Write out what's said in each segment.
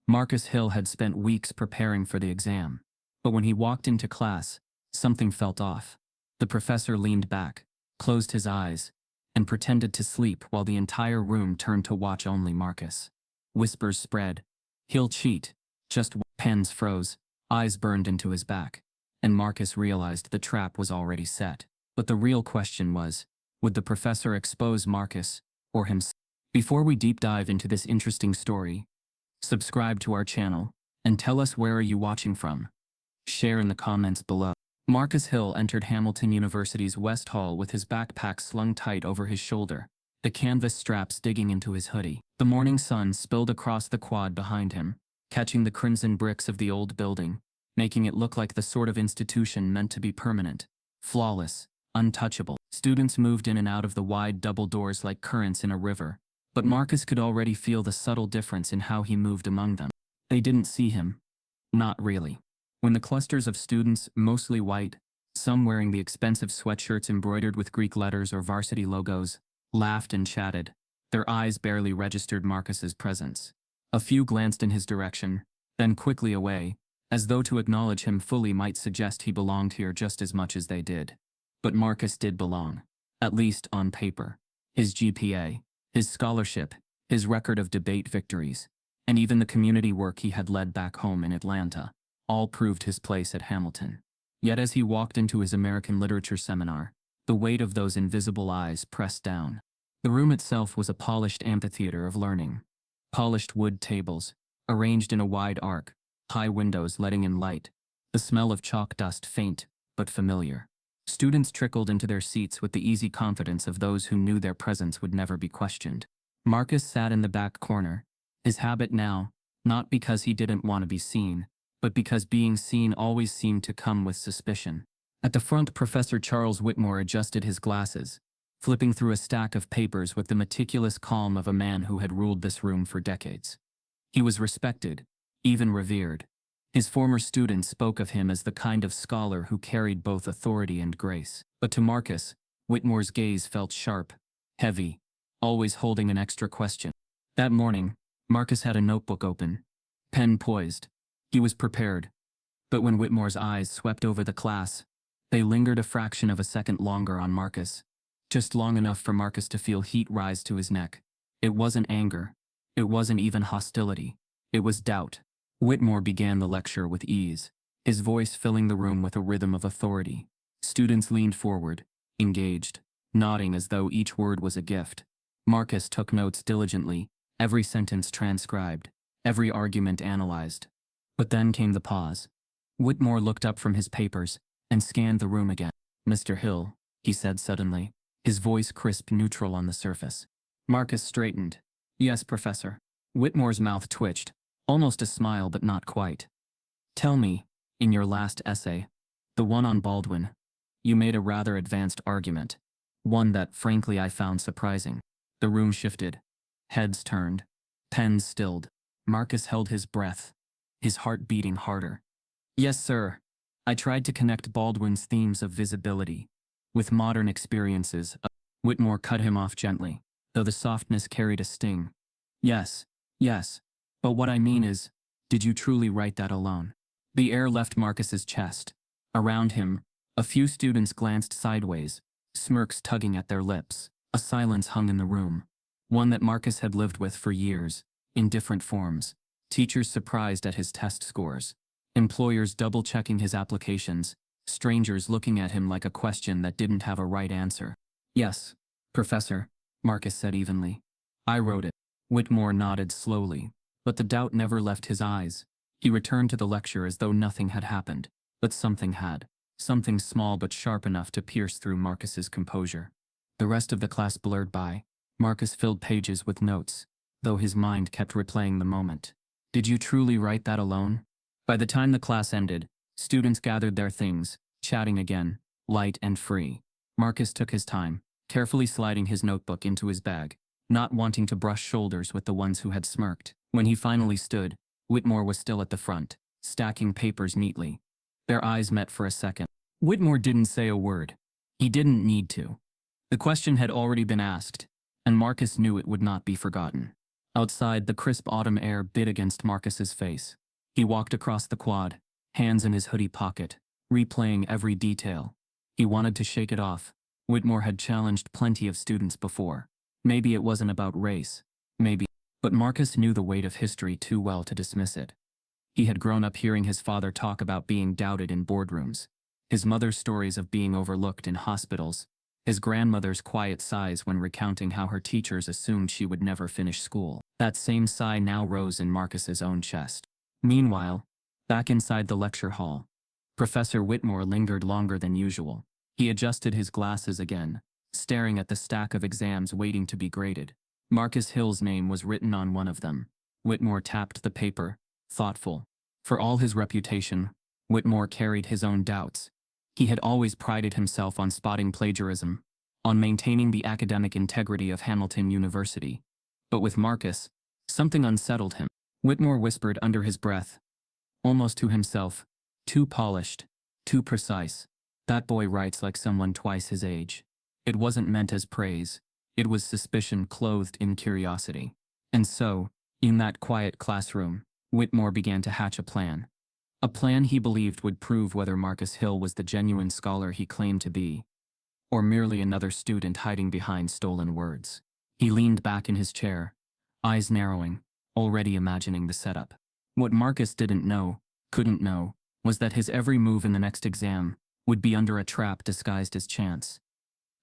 Marcus Hill had spent weeks preparing for the exam, but when he walked into class, something felt off. The professor leaned back, closed his eyes, and pretended to sleep while the entire room turned to watch only Marcus. Whispers spread. "He'll cheat." Pens froze, eyes burned into his back, and Marcus realized the trap was already set. But the real question was, would the professor expose Marcus or himself? Before we deep dive into this interesting story, subscribe to our channel and tell us where are you watching from. Share in the comments below. Marcus Hill entered Hamilton University's West Hall with his backpack slung tight over his shoulder, the canvas straps digging into his hoodie. The morning sun spilled across the quad behind him, catching the crimson bricks of the old building, making it look like the sort of institution meant to be permanent, flawless, untouchable. Students moved in and out of the wide double doors like currents in a river, but Marcus could already feel the subtle difference in how he moved among them. They didn't see him. Not really. When the clusters of students, mostly white, some wearing the expensive sweatshirts embroidered with Greek letters or varsity logos, laughed and chatted, their eyes barely registered Marcus's presence. A few glanced in his direction, then quickly away, as though to acknowledge him fully might suggest he belonged here just as much as they did. But Marcus did belong, at least on paper. His GPA, his scholarship, his record of debate victories, and even the community work he had led back home in Atlanta, all proved his place at Hamilton. Yet as he walked into his American literature seminar, the weight of those invisible eyes pressed down. The room itself was a polished amphitheater of learning. Polished wood tables, arranged in a wide arc, high windows letting in light, the smell of chalk dust faint but familiar. Students trickled into their seats with the easy confidence of those who knew their presence would never be questioned. Marcus sat in the back corner, his habit now, not because he didn't want to be seen, but because being seen always seemed to come with suspicion. At the front, Professor Charles Whitmore adjusted his glasses, flipping through a stack of papers with the meticulous calm of a man who had ruled this room for decades. He was respected, even revered. His former students spoke of him as the kind of scholar who carried both authority and grace. But to Marcus, Whitmore's gaze felt sharp, heavy, always holding an extra question. That morning, Marcus had a notebook open, pen poised. He was prepared. But when Whitmore's eyes swept over the class, they lingered a fraction of a second longer on Marcus. Just long enough for Marcus to feel heat rise to his neck. It wasn't anger. It wasn't even hostility. It was doubt. Whitmore began the lecture with ease, his voice filling the room with a rhythm of authority. Students leaned forward, engaged, nodding as though each word was a gift. Marcus took notes diligently, every sentence transcribed, every argument analyzed. But then came the pause. Whitmore looked up from his papers and scanned the room again. "Mr. Hill," he said suddenly, his voice crisp neutral on the surface. Marcus straightened. "Yes, Professor." Whitmore's mouth twitched, almost a smile but not quite. "Tell me, in your last essay, the one on Baldwin, you made a rather advanced argument, one that frankly I found surprising." The room shifted. Heads turned. Pens stilled. Marcus held his breath, his heart beating harder. "Yes, sir. I tried to connect Baldwin's themes of visibility with modern experiences." Whitmore cut him off gently, though the softness carried a sting. Yes. But what I mean is, did you truly write that alone?" The air left Marcus's chest. Around him, a few students glanced sideways, smirks tugging at their lips. A silence hung in the room, one that Marcus had lived with for years, in different forms. Teachers surprised at his test scores, employers double-checking his applications, strangers looking at him like a question that didn't have a right answer. "Yes, Professor," Marcus said evenly. "I wrote it." Whitmore nodded slowly, but the doubt never left his eyes. He returned to the lecture as though nothing had happened, but something had. Something small but sharp enough to pierce through Marcus's composure. The rest of the class blurred by. Marcus filled pages with notes, though his mind kept replaying the moment. "Did you truly write that alone?" By the time the class ended, students gathered their things, chatting again, light and free. Marcus took his time, carefully sliding his notebook into his bag, not wanting to brush shoulders with the ones who had smirked. When he finally stood, Whitmore was still at the front, stacking papers neatly. Their eyes met for a second. Whitmore didn't say a word. He didn't need to. The question had already been asked, and Marcus knew it would not be forgotten. Outside, the crisp autumn air bit against Marcus's face. He walked across the quad, hands in his hoodie pocket, replaying every detail. He wanted to shake it off. Whitmore had challenged plenty of students before. Maybe it wasn't about race. Maybe. But Marcus knew the weight of history too well to dismiss it. He had grown up hearing his father talk about being doubted in boardrooms, his mother's stories of being overlooked in hospitals, his grandmother's quiet sighs when recounting how her teachers assumed she would never finish school. That same sigh now rose in Marcus's own chest. Meanwhile, back inside the lecture hall, Professor Whitmore lingered longer than usual. He adjusted his glasses again, staring at the stack of exams waiting to be graded. Marcus Hill's name was written on one of them. Whitmore tapped the paper, thoughtful. For all his reputation, Whitmore carried his own doubts. He had always prided himself on spotting plagiarism, on maintaining the academic integrity of Hamilton University. But with Marcus, something unsettled him. Whitmore whispered under his breath, almost to himself, "Too polished, too precise. That boy writes like someone twice his age." It wasn't meant as praise. It was suspicion clothed in curiosity. And so, in that quiet classroom, Whitmore began to hatch a plan. A plan he believed would prove whether Marcus Hill was the genuine scholar he claimed to be, or merely another student hiding behind stolen words. He leaned back in his chair, eyes narrowing, already imagining the setup. What Marcus couldn't know, was that his every move in the next exam would be under a trap disguised as chance.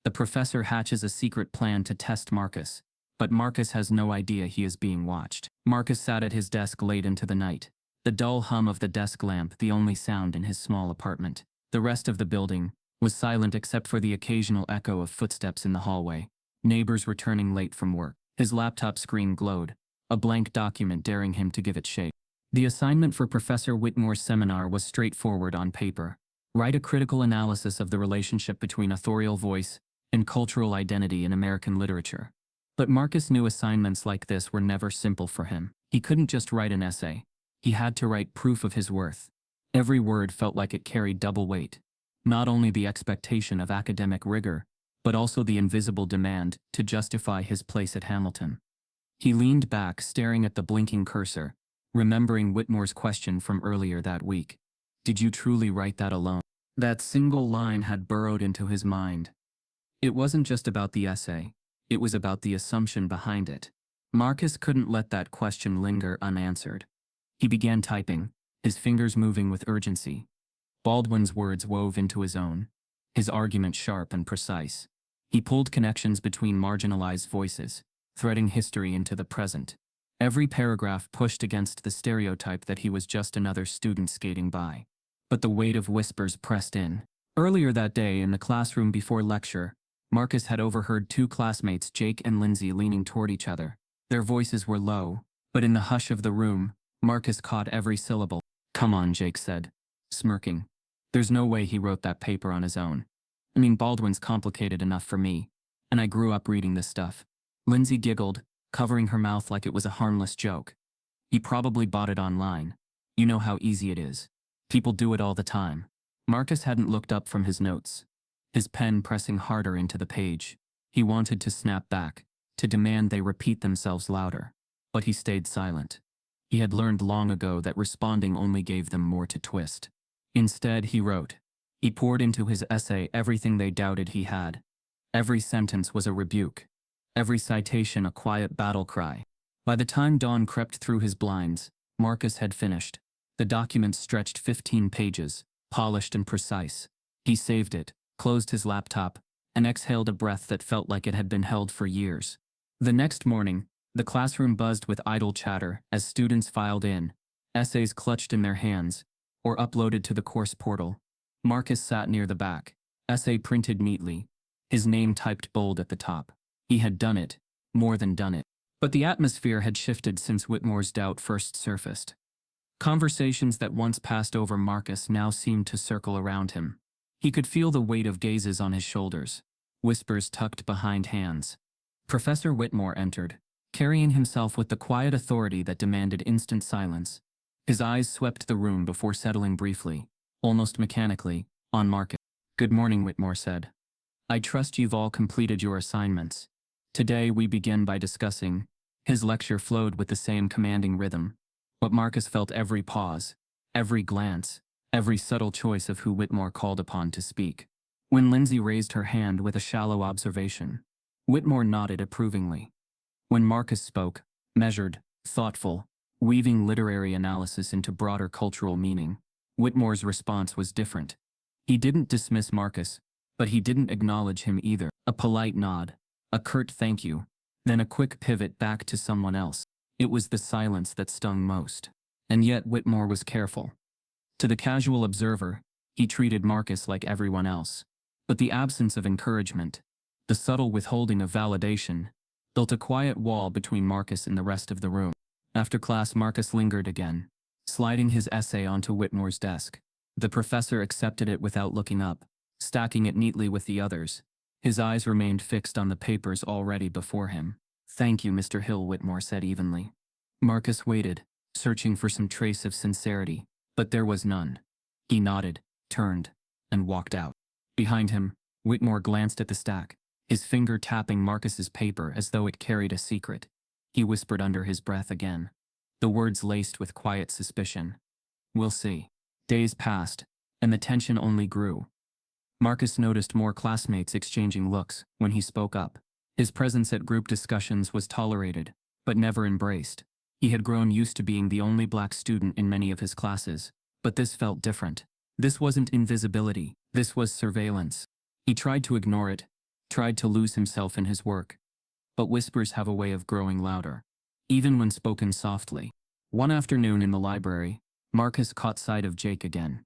The professor hatches a secret plan to test Marcus, but Marcus has no idea he is being watched. Marcus sat at his desk late into the night, the dull hum of the desk lamp the only sound in his small apartment. The rest of the building was silent except for the occasional echo of footsteps in the hallway, neighbors returning late from work. His laptop screen glowed, a blank document daring him to give it shape. The assignment for Professor Whitmore's seminar was straightforward on paper. Write a critical analysis of the relationship between authorial voice and cultural identity in American literature. But Marcus knew assignments like this were never simple for him. He couldn't just write an essay. He had to write proof of his worth. Every word felt like it carried double weight. Not only the expectation of academic rigor, but also the invisible demand to justify his place at Hamilton. He leaned back, staring at the blinking cursor, remembering Whitmore's question from earlier that week. Did you truly write that alone? That single line had burrowed into his mind. It wasn't just about the essay. It was about the assumption behind it. Marcus couldn't let that question linger unanswered. He began typing, his fingers moving with urgency. Baldwin's words wove into his own, his argument sharp and precise. He pulled connections between marginalized voices, threading history into the present. Every paragraph pushed against the stereotype that he was just another student skating by. But the weight of whispers pressed in. Earlier that day, in the classroom before lecture, Marcus had overheard two classmates, Jake and Lindsay, leaning toward each other. Their voices were low, but in the hush of the room, Marcus caught every syllable. "Come on," Jake said, smirking. "There's no way he wrote that paper on his own. I mean, Baldwin's complicated enough for me, and I grew up reading this stuff." Lindsay giggled, covering her mouth like it was a harmless joke. "He probably bought it online. You know how easy it is. People do it all the time." Marcus hadn't looked up from his notes, his pen pressing harder into the page. He wanted to snap back, to demand they repeat themselves louder. But he stayed silent. He had learned long ago that responding only gave them more to twist. Instead, he wrote. He poured into his essay everything they doubted he had. Every sentence was a rebuke. Every citation a quiet battle cry. By the time dawn crept through his blinds, Marcus had finished. The document stretched 15 pages, polished and precise. He saved it, closed his laptop, and exhaled a breath that felt like it had been held for years. The next morning, the classroom buzzed with idle chatter as students filed in, essays clutched in their hands, or uploaded to the course portal. Marcus sat near the back, essay printed neatly, his name typed bold at the top. He had done it, more than done it. But the atmosphere had shifted since Whitmore's doubt first surfaced. Conversations that once passed over Marcus now seemed to circle around him. He could feel the weight of gazes on his shoulders, whispers tucked behind hands. Professor Whitmore entered, carrying himself with the quiet authority that demanded instant silence. His eyes swept the room before settling briefly, almost mechanically, on Marcus. "Good morning," Whitmore said. "I trust you've all completed your assignments. Today we begin by discussing His lecture flowed with the same commanding rhythm, but Marcus felt every pause, every glance, every subtle choice of who Whitmore called upon to speak. When Lindsay raised her hand with a shallow observation, Whitmore nodded approvingly. When Marcus spoke, measured, thoughtful, weaving literary analysis into broader cultural meaning, Whitmore's response was different. He didn't dismiss Marcus, but he didn't acknowledge him either. A polite nod, a curt thank you, then a quick pivot back to someone else. It was the silence that stung most. And yet Whitmore was careful. To the casual observer, he treated Marcus like everyone else. But the absence of encouragement, the subtle withholding of validation, built a quiet wall between Marcus and the rest of the room. After class, Marcus lingered again, sliding his essay onto Whitmore's desk. The professor accepted it without looking up, stacking it neatly with the others. His eyes remained fixed on the papers already before him. "Thank you, Mr. Hill," Whitmore said evenly. Marcus waited, searching for some trace of sincerity, but there was none. He nodded, turned, and walked out. Behind him, Whitmore glanced at the stack, his finger tapping Marcus's paper as though it carried a secret. He whispered under his breath again, the words laced with quiet suspicion. "We'll see." Days passed, and the tension only grew. Marcus noticed more classmates exchanging looks when he spoke up. His presence at group discussions was tolerated, but never embraced. He had grown used to being the only black student in many of his classes, but this felt different. This wasn't invisibility, this was surveillance. He tried to ignore it, tried to lose himself in his work. But whispers have a way of growing louder, even when spoken softly. One afternoon in the library, Marcus caught sight of Jake again.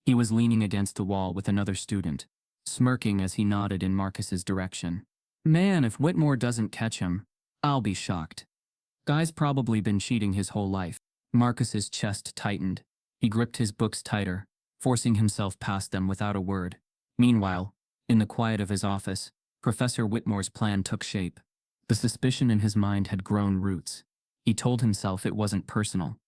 He was leaning against the wall with another student, smirking as he nodded in Marcus's direction. "Man, if Whitmore doesn't catch him, I'll be shocked. Guy's probably been cheating his whole life." Marcus's chest tightened. He gripped his books tighter, forcing himself past them without a word. Meanwhile, in the quiet of his office, Professor Whitmore's plan took shape. The suspicion in his mind had grown roots. He told himself it wasn't personal,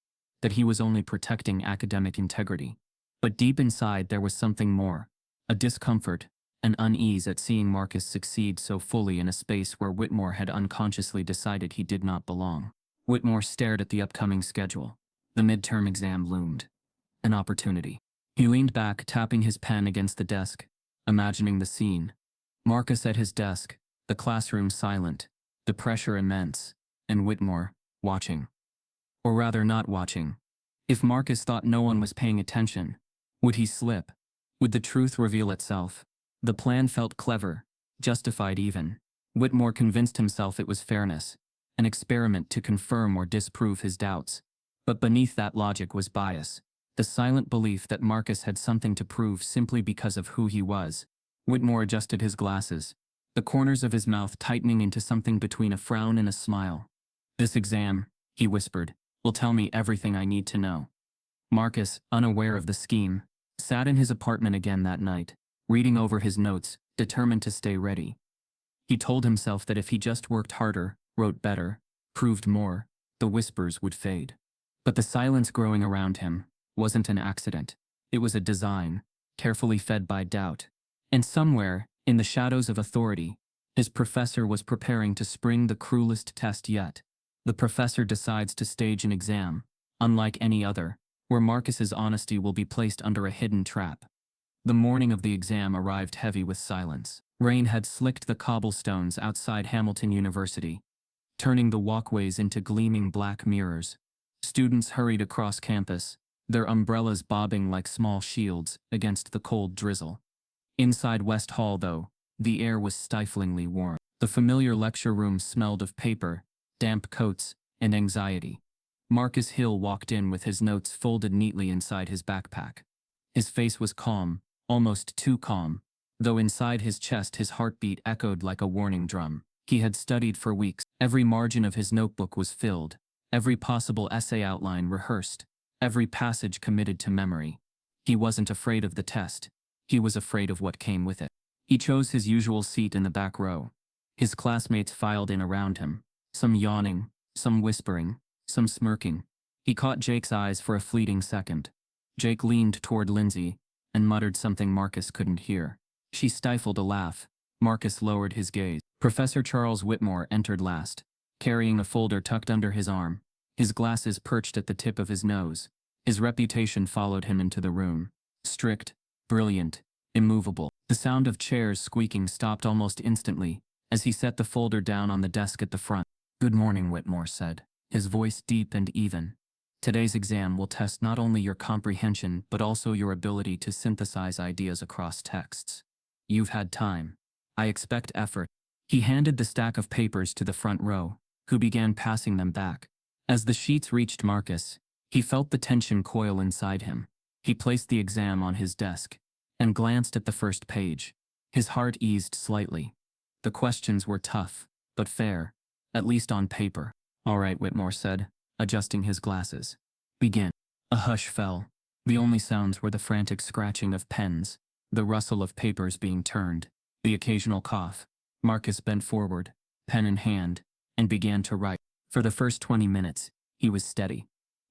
that he was only protecting academic integrity. But deep inside there was something more, a discomfort, an unease at seeing Marcus succeed so fully in a space where Whitmore had unconsciously decided he did not belong. Whitmore stared at the upcoming schedule. The midterm exam loomed. An opportunity. He leaned back, tapping his pen against the desk, imagining the scene. Marcus at his desk, the classroom silent, the pressure immense, and Whitmore, watching. Or rather not watching. If Marcus thought no one was paying attention, would he slip? Would the truth reveal itself? The plan felt clever, justified even. Whitmore convinced himself it was fairness, an experiment to confirm or disprove his doubts. But beneath that logic was bias, the silent belief that Marcus had something to prove simply because of who he was. Whitmore adjusted his glasses, the corners of his mouth tightening into something between a frown and a smile. "This exam," he whispered, "will tell me everything I need to know." Marcus, unaware of the scheme, sat in his apartment again that night, reading over his notes, determined to stay ready. He told himself that if he just worked harder, wrote better, proved more, the whispers would fade. But the silence growing around him wasn't an accident. It was a design, carefully fed by doubt. And somewhere, in the shadows of authority, his professor was preparing to spring the cruelest test yet. The professor decides to stage an exam, unlike any other, where Marcus's honesty will be placed under a hidden trap. The morning of the exam arrived heavy with silence. Rain had slicked the cobblestones outside Hamilton University, turning the walkways into gleaming black mirrors. Students hurried across campus, their umbrellas bobbing like small shields against the cold drizzle. Inside West Hall, though, the air was stiflingly warm. The familiar lecture room smelled of paper, damp coats, and anxiety. Marcus Hill walked in with his notes folded neatly inside his backpack. His face was calm, almost too calm, though inside his chest his heartbeat echoed like a warning drum. He had studied for weeks. Every margin of his notebook was filled, every possible essay outline rehearsed, every passage committed to memory. He wasn't afraid of the test. He was afraid of what came with it. He chose his usual seat in the back row. His classmates filed in around him, some yawning, some whispering, some smirking. He caught Jake's eyes for a fleeting second. Jake leaned toward Lindsay and muttered something Marcus couldn't hear. She stifled a laugh. Marcus lowered his gaze. Professor Charles Whitmore entered last, carrying a folder tucked under his arm, his glasses perched at the tip of his nose. His reputation followed him into the room. Strict, brilliant, immovable. The sound of chairs squeaking stopped almost instantly as he set the folder down on the desk at the front. "Good morning," Whitmore said, his voice deep and even. "Today's exam will test not only your comprehension but also your ability to synthesize ideas across texts. You've had time. I expect effort." He handed the stack of papers to the front row, who began passing them back. As the sheets reached Marcus, he felt the tension coil inside him. He placed the exam on his desk and glanced at the first page. His heart eased slightly. The questions were tough, but fair, at least on paper. "All right," Whitmore said, adjusting his glasses. "Begin." A hush fell. The only sounds were the frantic scratching of pens, the rustle of papers being turned, the occasional cough. Marcus bent forward, pen in hand, and began to write. For the first 20 minutes, he was steady.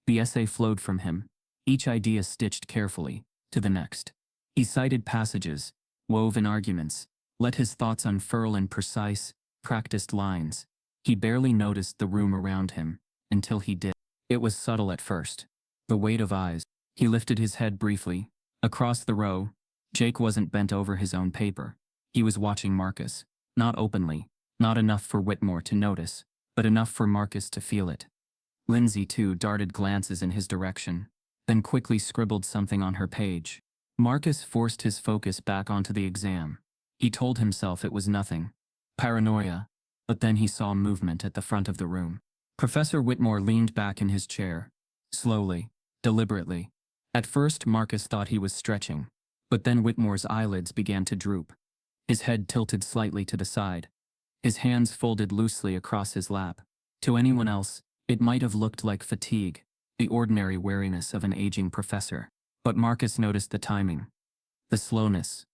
The essay flowed from him, each idea stitched carefully to the next. He cited passages, wove in arguments, let his thoughts unfurl in precise, practiced lines. He barely noticed the room around him, until he did. It was subtle at first. The weight of eyes. He lifted his head briefly. Across the row, Jake wasn't bent over his own paper. He was watching Marcus. Not openly, not enough for Whitmore to notice, but enough for Marcus to feel it. Lindsay, too, darted glances in his direction, then quickly scribbled something on her page. Marcus forced his focus back onto the exam. He told himself it was nothing. Paranoia. But then he saw movement at the front of the room. Professor Whitmore leaned back in his chair. Slowly, deliberately. At first Marcus thought he was stretching, but then Whitmore's eyelids began to droop. His head tilted slightly to the side. His hands folded loosely across his lap. To anyone else, it might have looked like fatigue, the ordinary weariness of an aging professor. But Marcus noticed the timing, the slowness,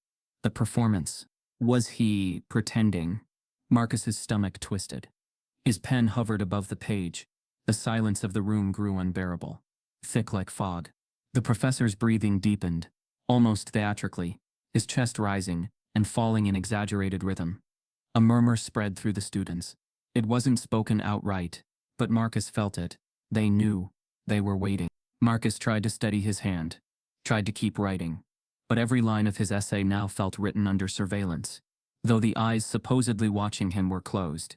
the performance. Was he pretending? Marcus's stomach twisted. His pen hovered above the page. The silence of the room grew unbearable, thick like fog. The professor's breathing deepened, almost theatrically, his chest rising and falling in exaggerated rhythm. A murmur spread through the students. It wasn't spoken outright, but Marcus felt it. They knew. They were waiting. Marcus tried to steady his hand, tried to keep writing, but every line of his essay now felt written under surveillance, though the eyes supposedly watching him were closed.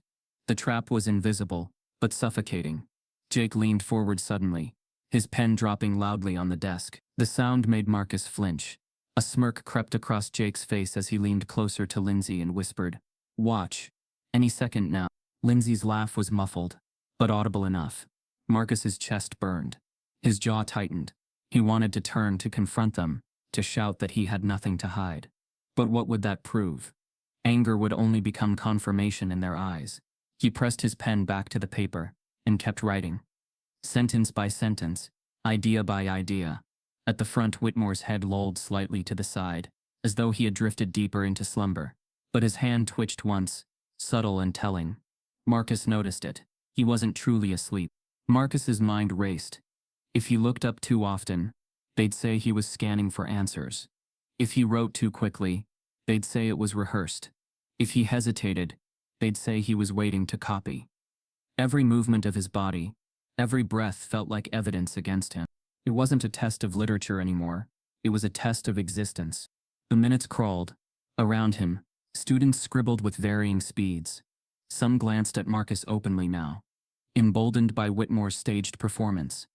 The trap was invisible, but suffocating. Jake leaned forward suddenly, his pen dropping loudly on the desk. The sound made Marcus flinch. A smirk crept across Jake's face as he leaned closer to Lindsay and whispered, "Watch. Any second now." Lindsay's laugh was muffled, but audible enough. Marcus's chest burned. His jaw tightened. He wanted to turn to confront them, to shout that he had nothing to hide. But what would that prove? Anger would only become confirmation in their eyes. He pressed his pen back to the paper and kept writing. Sentence by sentence, idea by idea. At the front, Whitmore's head lolled slightly to the side, as though he had drifted deeper into slumber. But his hand twitched once, subtle and telling. Marcus noticed it. He wasn't truly asleep. Marcus's mind raced. If he looked up too often, they'd say he was scanning for answers. If he wrote too quickly, they'd say it was rehearsed. If he hesitated, they'd say he was waiting to copy. Every movement of his body, every breath felt like evidence against him. It wasn't a test of literature anymore. It was a test of existence. The minutes crawled. Around him, students scribbled with varying speeds. Some glanced at Marcus openly now, emboldened by Whitmore's staged performance.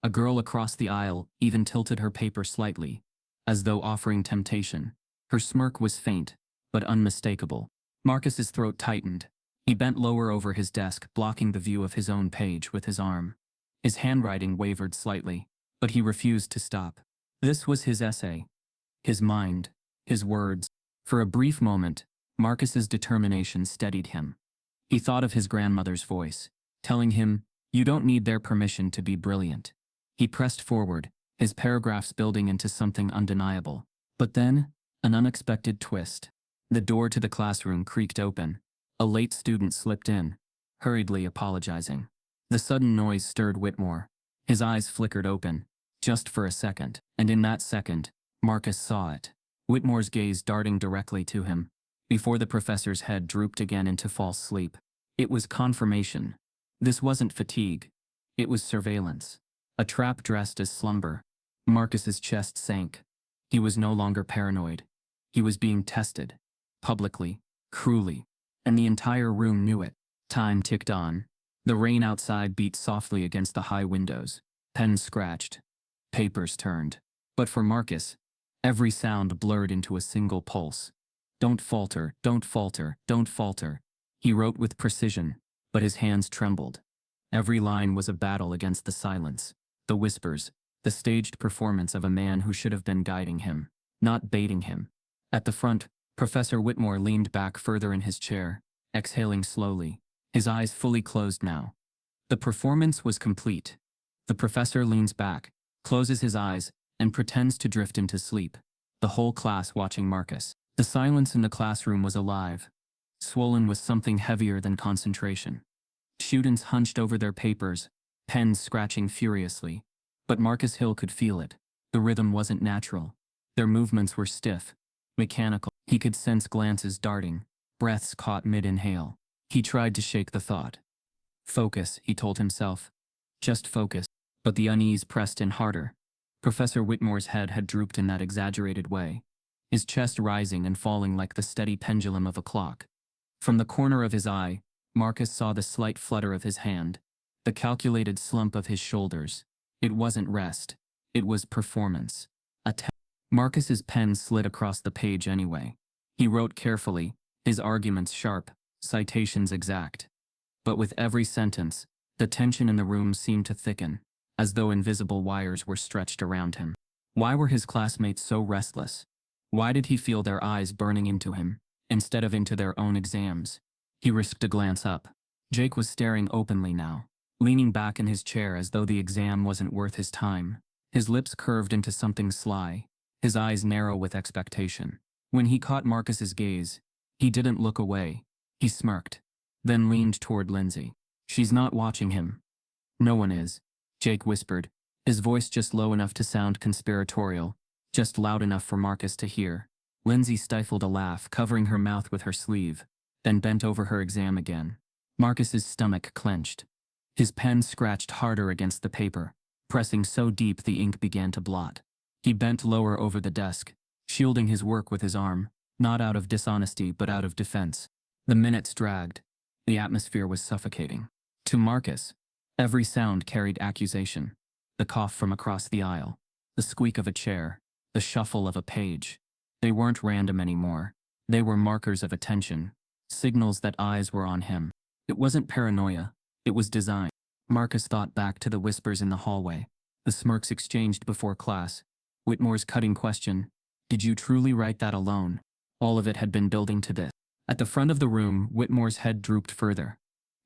A girl across the aisle even tilted her paper slightly, as though offering temptation. Her smirk was faint, but unmistakable. Marcus's throat tightened. He bent lower over his desk, blocking the view of his own page with his arm. His handwriting wavered slightly, but he refused to stop. This was his essay. His mind. His words. For a brief moment, Marcus's determination steadied him. He thought of his grandmother's voice, telling him, "You don't need their permission to be brilliant." He pressed forward, his paragraphs building into something undeniable. But then, an unexpected twist. The door to the classroom creaked open. A late student slipped in, hurriedly apologizing. The sudden noise stirred Whitmore. His eyes flickered open, just for a second, and in that second, Marcus saw it. Whitmore's gaze darting directly to him, before the professor's head drooped again into false sleep. It was confirmation. This wasn't fatigue. It was surveillance. A trap dressed as slumber. Marcus's chest sank. He was no longer paranoid. He was being tested. Publicly. Cruelly. And the entire room knew it. Time ticked on. The rain outside beat softly against the high windows. Pens scratched. Papers turned. But for Marcus, every sound blurred into a single pulse. Don't falter, don't falter, don't falter. He wrote with precision, but his hands trembled. Every line was a battle against the silence, the whispers, the staged performance of a man who should have been guiding him, not baiting him. At the front, Professor Whitmore leaned back further in his chair, exhaling slowly, his eyes fully closed now. The performance was complete. The professor leans back, closes his eyes, and pretends to drift into sleep, the whole class watching Marcus. The silence in the classroom was alive, swollen with something heavier than concentration. Students hunched over their papers, pens scratching furiously. But Marcus Hill could feel it. The rhythm wasn't natural. Their movements were stiff, mechanical. He could sense glances darting, breaths caught mid-inhale. He tried to shake the thought. Focus, he told himself. Just focus. But the unease pressed in harder. Professor Whitmore's head had drooped in that exaggerated way, his chest rising and falling like the steady pendulum of a clock. From the corner of his eye, Marcus saw the slight flutter of his hand, the calculated slump of his shoulders. It wasn't rest. It was performance. Marcus's pen slid across the page anyway. He wrote carefully, his arguments sharp, citations exact. But with every sentence, the tension in the room seemed to thicken, as though invisible wires were stretched around him. Why were his classmates so restless? Why did he feel their eyes burning into him, instead of into their own exams? He risked a glance up. Jake was staring openly now, leaning back in his chair as though the exam wasn't worth his time. His lips curved into something sly, his eyes narrow with expectation. When he caught Marcus's gaze, he didn't look away. He smirked, then leaned toward Lindsay. She's not watching him. No one is, Jake whispered, his voice just low enough to sound conspiratorial, just loud enough for Marcus to hear. Lindsay stifled a laugh, covering her mouth with her sleeve, then bent over her exam again. Marcus's stomach clenched. His pen scratched harder against the paper, pressing so deep the ink began to blot. He bent lower over the desk, shielding his work with his arm, not out of dishonesty but out of defense. The minutes dragged. The atmosphere was suffocating. To Marcus, every sound carried accusation. The cough from across the aisle, the squeak of a chair, the shuffle of a page. They weren't random anymore. They were markers of attention, signals that eyes were on him. It wasn't paranoia. It was design. Marcus thought back to the whispers in the hallway, the smirks exchanged before class, Whitmore's cutting question, "Did you truly write that alone?" All of it had been building to this. At the front of the room, Whitmore's head drooped further.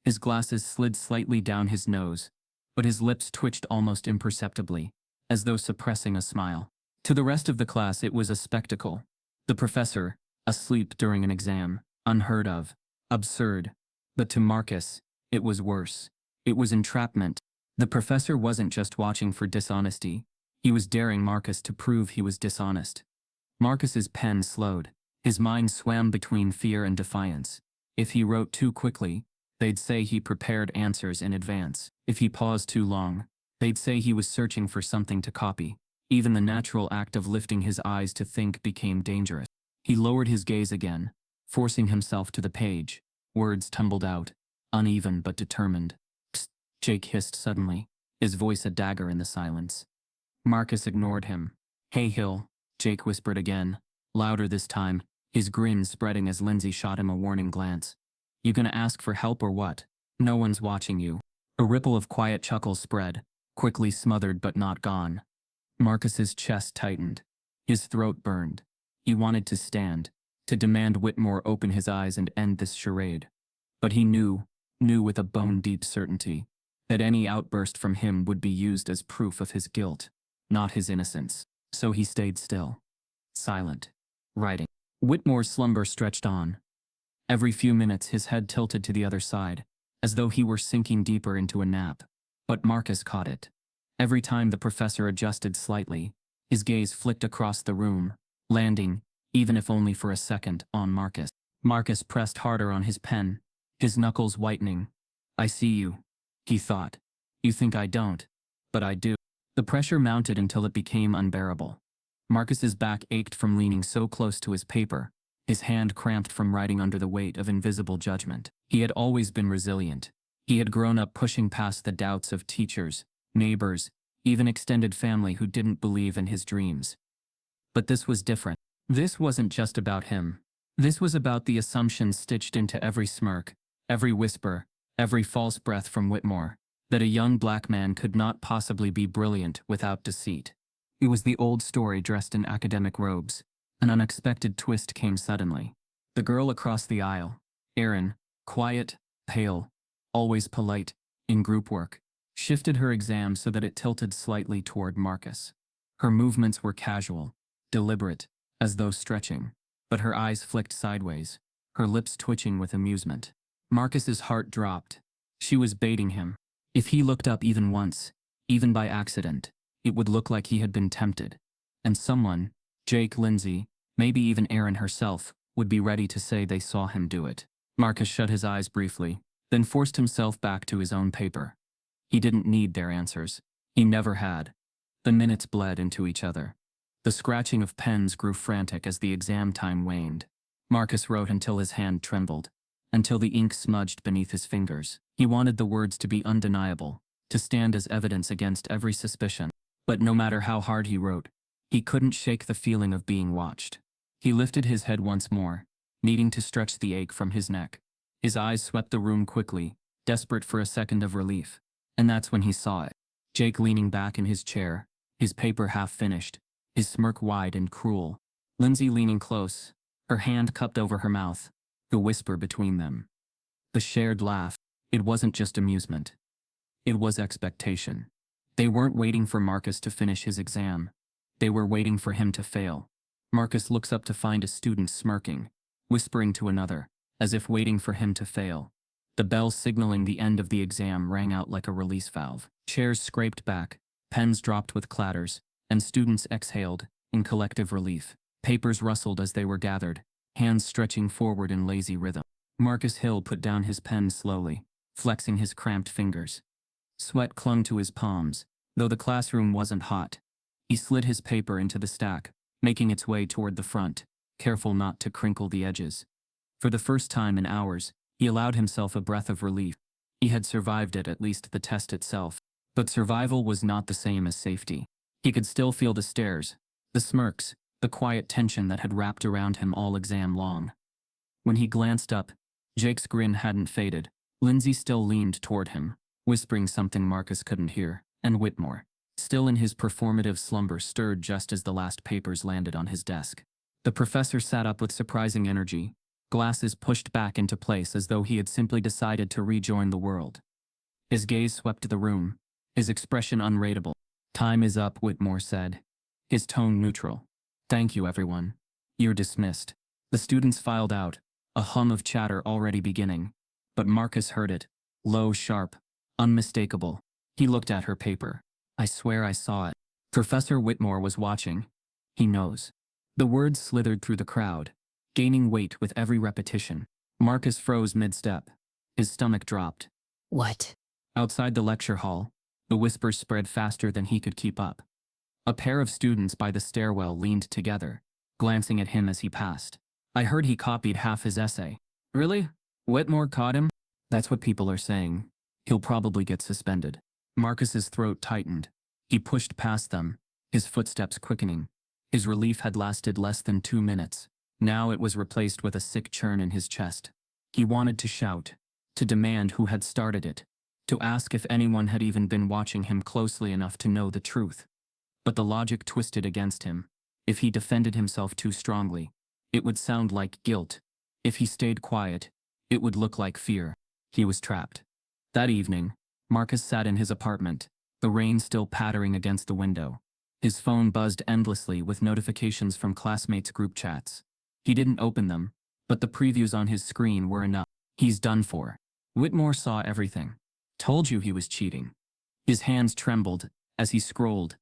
His glasses slid slightly down his nose, but his lips twitched almost imperceptibly, as though suppressing a smile. To the rest of the class, it was a spectacle. The professor, asleep during an exam, unheard of, absurd. But to Marcus, it was worse. It was entrapment. The professor wasn't just watching for dishonesty. He was daring Marcus to prove he was dishonest. Marcus's pen slowed. His mind swam between fear and defiance. If he wrote too quickly, they'd say he prepared answers in advance. If he paused too long, they'd say he was searching for something to copy. Even the natural act of lifting his eyes to think became dangerous. He lowered his gaze again, forcing himself to the page. Words tumbled out, uneven but determined. "Psst," Jake hissed suddenly, his voice a dagger in the silence. Marcus ignored him. "Hey Hill," Jake whispered again, louder this time, his grin spreading as Lindsay shot him a warning glance. "You gonna ask for help or what? No one's watching you." A ripple of quiet chuckles spread, quickly smothered but not gone. Marcus's chest tightened. His throat burned. He wanted to stand, to demand Whitmore open his eyes and end this charade. But he knew with a bone-deep certainty, that any outburst from him would be used as proof of his guilt, not his innocence. So he stayed still, silent, writing. Whitmore's slumber stretched on. Every few minutes his head tilted to the other side, as though he were sinking deeper into a nap. But Marcus caught it. Every time the professor adjusted slightly, his gaze flicked across the room, landing, even if only for a second, on Marcus. Marcus pressed harder on his pen, his knuckles whitening. "I see you," he thought. You think I don't, but I do. The pressure mounted until it became unbearable. Marcus's back ached from leaning so close to his paper, his hand cramped from writing under the weight of invisible judgment. He had always been resilient. He had grown up pushing past the doubts of teachers, neighbors, even extended family who didn't believe in his dreams. But this was different. This wasn't just about him. This was about the assumptions stitched into every smirk, every whisper, every false breath from Whitmore, that a young black man could not possibly be brilliant without deceit. It was the old story dressed in academic robes. An unexpected twist came suddenly. The girl across the aisle, Erin, quiet, pale, always polite, in group work, shifted her exam so that it tilted slightly toward Marcus. Her movements were casual, deliberate, as though stretching, but her eyes flicked sideways, her lips twitching with amusement. Marcus's heart dropped. She was baiting him. If he looked up even once, even by accident, it would look like he had been tempted. And someone, Jake, Lindsay, maybe even Erin herself, would be ready to say they saw him do it. Marcus shut his eyes briefly, then forced himself back to his own paper. He didn't need their answers. He never had. The minutes bled into each other. The scratching of pens grew frantic as the exam time waned. Marcus wrote until his hand trembled, until the ink smudged beneath his fingers. He wanted the words to be undeniable, to stand as evidence against every suspicion. But no matter how hard he wrote, he couldn't shake the feeling of being watched. He lifted his head once more, needing to stretch the ache from his neck. His eyes swept the room quickly, desperate for a second of relief. And that's when he saw it. Jake leaning back in his chair, his paper half finished, his smirk wide and cruel. Lindsay leaning close, her hand cupped over her mouth, the whisper between them. The shared laugh. It wasn't just amusement. It was expectation. They weren't waiting for Marcus to finish his exam. They were waiting for him to fail. Marcus looks up to find a student smirking, whispering to another, as if waiting for him to fail. The bell signaling the end of the exam rang out like a release valve. Chairs scraped back, pens dropped with clatters, and students exhaled, in collective relief. Papers rustled as they were gathered, hands stretching forward in lazy rhythm. Marcus Hill put down his pen slowly, flexing his cramped fingers. Sweat clung to his palms, though the classroom wasn't hot. He slid his paper into the stack, making its way toward the front, careful not to crinkle the edges. For the first time in hours, he allowed himself a breath of relief. He had survived it, at least the test itself. But survival was not the same as safety. He could still feel the stares, the smirks, the quiet tension that had wrapped around him all exam long. When he glanced up, Jake's grin hadn't faded. Lindsay still leaned toward him, whispering something Marcus couldn't hear, and Whitmore, still in his performative slumber, stirred just as the last papers landed on his desk. The professor sat up with surprising energy, glasses pushed back into place as though he had simply decided to rejoin the world. His gaze swept the room, his expression unreadable. "Time is up," Whitmore said, his tone neutral. "Thank you, everyone. You're dismissed." The students filed out, a hum of chatter already beginning. But Marcus heard it, low, sharp, unmistakable. He looked at her paper. "I swear I saw it." Professor Whitmore was watching. "He knows." The words slithered through the crowd, gaining weight with every repetition. Marcus froze mid-step. His stomach dropped. "What?" Outside the lecture hall, the whispers spread faster than he could keep up. A pair of students by the stairwell leaned together, glancing at him as he passed. "I heard he copied half his essay." "Really? Whitmore caught him?" "That's what people are saying. He'll probably get suspended." Marcus's throat tightened. He pushed past them, his footsteps quickening. His relief had lasted less than 2 minutes. Now it was replaced with a sick churn in his chest. He wanted to shout, to demand who had started it, to ask if anyone had even been watching him closely enough to know the truth. But the logic twisted against him. If he defended himself too strongly, it would sound like guilt. If he stayed quiet, it would look like fear. He was trapped. That evening, Marcus sat in his apartment, the rain still pattering against the window. His phone buzzed endlessly with notifications from classmates' group chats. He didn't open them, but the previews on his screen were enough. He's done for. Whitmore saw everything. Told you he was cheating. His hands trembled as he scrolled.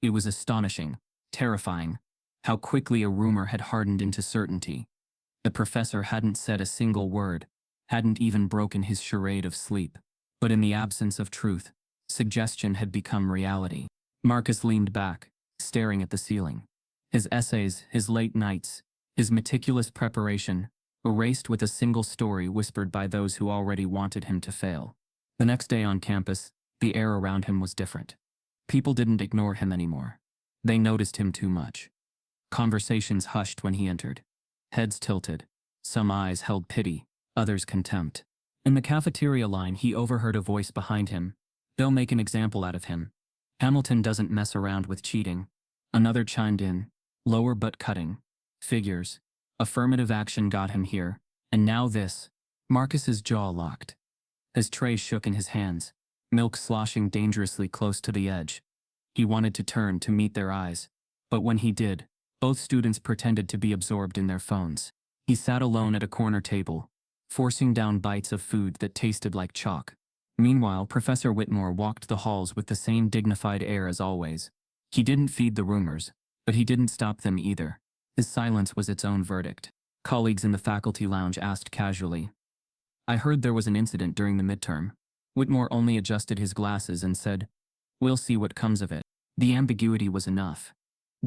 It was astonishing, terrifying, how quickly a rumor had hardened into certainty. The professor hadn't said a single word, hadn't even broken his charade of sleep. But in the absence of truth, suggestion had become reality. Marcus leaned back, staring at the ceiling. His essays, his late nights, his meticulous preparation, erased with a single story whispered by those who already wanted him to fail. The next day on campus, the air around him was different. People didn't ignore him anymore. They noticed him too much. Conversations hushed when he entered. Heads tilted. Some eyes held pity, others contempt. In the cafeteria line, he overheard a voice behind him. "They'll make an example out of him. Hamilton doesn't mess around with cheating." Another chimed in. "Lower but cutting. Figures. Affirmative action got him here. And now this." Marcus's jaw locked. His tray shook in his hands, milk sloshing dangerously close to the edge. He wanted to turn to meet their eyes. But when he did, both students pretended to be absorbed in their phones. He sat alone at a corner table, forcing down bites of food that tasted like chalk. Meanwhile, Professor Whitmore walked the halls with the same dignified air as always. He didn't feed the rumors, but he didn't stop them either. His silence was its own verdict. Colleagues in the faculty lounge asked casually, "I heard there was an incident during the midterm." Whitmore only adjusted his glasses and said, "We'll see what comes of it." The ambiguity was enough.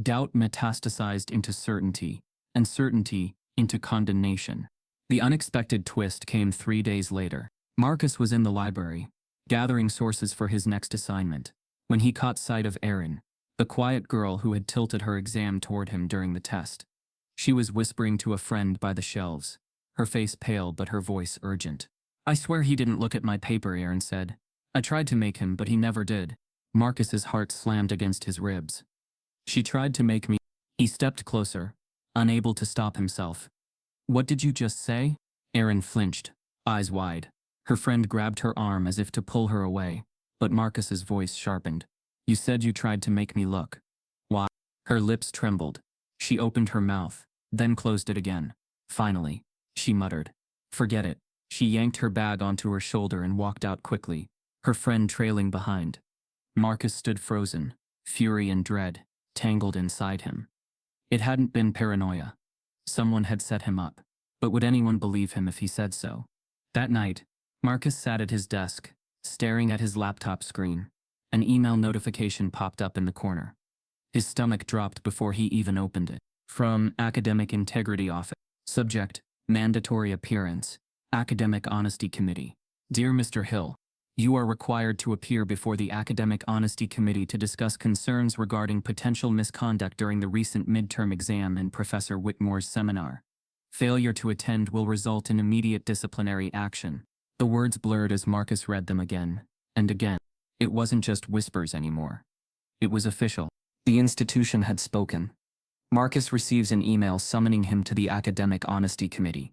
Doubt metastasized into certainty, and certainty into condemnation. The unexpected twist came 3 days later. Marcus was in the library, gathering sources for his next assignment, when he caught sight of Erin, the quiet girl who had tilted her exam toward him during the test. She was whispering to a friend by the shelves, her face pale but her voice urgent. "I swear he didn't look at my paper," Erin said. "I tried to make him, but he never did." Marcus's heart slammed against his ribs. "She tried to make me." He stepped closer, unable to stop himself. "What did you just say?" Erin flinched, eyes wide. Her friend grabbed her arm as if to pull her away, but Marcus's voice sharpened. "You said you tried to make me look." "Why?" Her lips trembled. She opened her mouth, then closed it again. Finally, she muttered, "Forget it." She yanked her bag onto her shoulder and walked out quickly, her friend trailing behind. Marcus stood frozen, fury and dread tangled inside him. It hadn't been paranoia. Someone had set him up, but would anyone believe him if he said so? That night, Marcus sat at his desk, staring at his laptop screen. An email notification popped up in the corner. His stomach dropped before he even opened it. From Academic Integrity Office. Subject: Mandatory Appearance. Academic Honesty Committee. Dear Mr. Hill, you are required to appear before the Academic Honesty Committee to discuss concerns regarding potential misconduct during the recent midterm exam in Professor Whitmore's seminar. Failure to attend will result in immediate disciplinary action. The words blurred as Marcus read them again and again. It wasn't just whispers anymore. It was official. The institution had spoken. Marcus receives an email summoning him to the Academic Honesty Committee.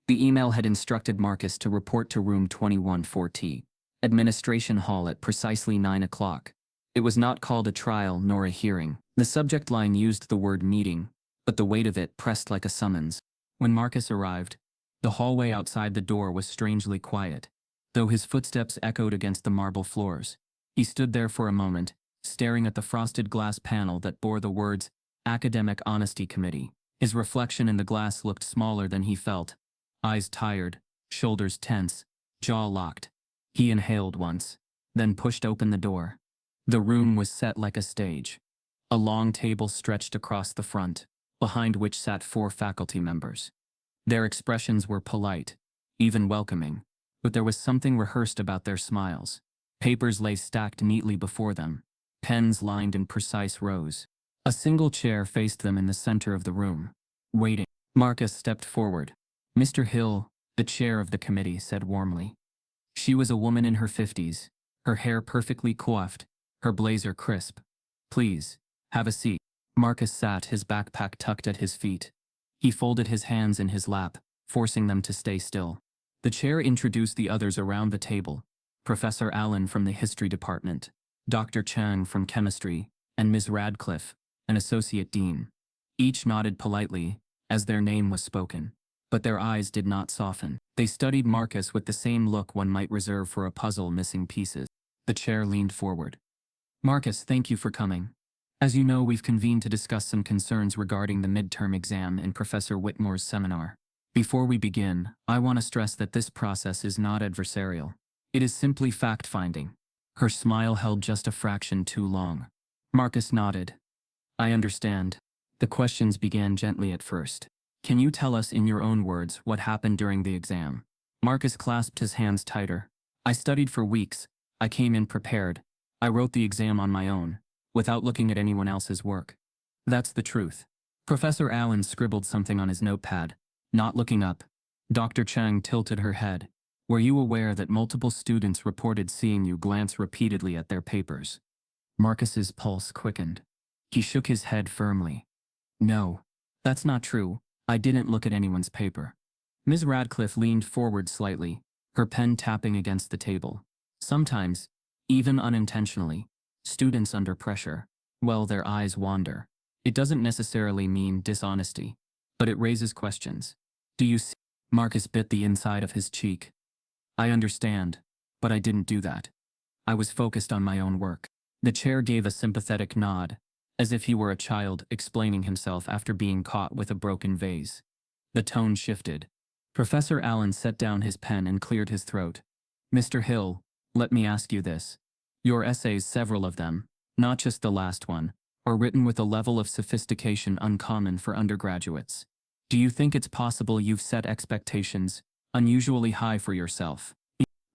The email had instructed Marcus to report to room 214T, Administration Hall at precisely 9 o'clock. It was not called a trial nor a hearing. The subject line used the word meeting, but the weight of it pressed like a summons. When Marcus arrived, the hallway outside the door was strangely quiet, though his footsteps echoed against the marble floors. He stood there for a moment, staring at the frosted glass panel that bore the words, Academic Honesty Committee. His reflection in the glass looked smaller than he felt. Eyes tired, shoulders tense, jaw locked. He inhaled once, then pushed open the door. The room was set like a stage. A long table stretched across the front, behind which sat 4 faculty members. Their expressions were polite, even welcoming, but there was something rehearsed about their smiles. Papers lay stacked neatly before them, pens lined in precise rows. A single chair faced them in the center of the room, waiting. Marcus stepped forward. "Mr. Hill," the chair of the committee said warmly. She was a woman in her 50s, her hair perfectly coiffed, her blazer crisp. "Please, have a seat." Marcus sat, his backpack tucked at his feet. He folded his hands in his lap, forcing them to stay still. The chair introduced the others around the table: Professor Allen from the History Department, Dr. Chang from Chemistry, and Ms. Radcliffe, an Associate Dean. Each nodded politely, as their name was spoken. But their eyes did not soften. They studied Marcus with the same look one might reserve for a puzzle missing pieces. The chair leaned forward. "Marcus, thank you for coming. As you know, we've convened to discuss some concerns regarding the midterm exam in Professor Whitmore's seminar. Before we begin, I want to stress that this process is not adversarial. It is simply fact-finding. Her smile held just a fraction too long. Marcus nodded. I understand. The questions began gently at first. Can you tell us in your own words what happened during the exam? Marcus clasped his hands tighter. I studied for weeks. I came in prepared. I wrote the exam on my own, without looking at anyone else's work. That's the truth. Professor Allen scribbled something on his notepad. Not looking up, Dr. Chang tilted her head. Were you aware that multiple students reported seeing you glance repeatedly at their papers? Marcus's pulse quickened. He shook his head firmly. No, that's not true. I didn't look at anyone's paper. Ms. Radcliffe leaned forward slightly, her pen tapping against the table. Sometimes, even unintentionally, students under pressure, well, their eyes wander. It doesn't necessarily mean dishonesty, but it raises questions. Do you see? Marcus bit the inside of his cheek. I understand, but I didn't do that. I was focused on my own work. The chair gave a sympathetic nod, as if he were a child explaining himself after being caught with a broken vase. The tone shifted. Professor Allen set down his pen and cleared his throat. Mr. Hill, let me ask you this. Your essays, several of them, not just the last one, are written with a level of sophistication uncommon for undergraduates. Do you think it's possible you've set expectations unusually high for yourself?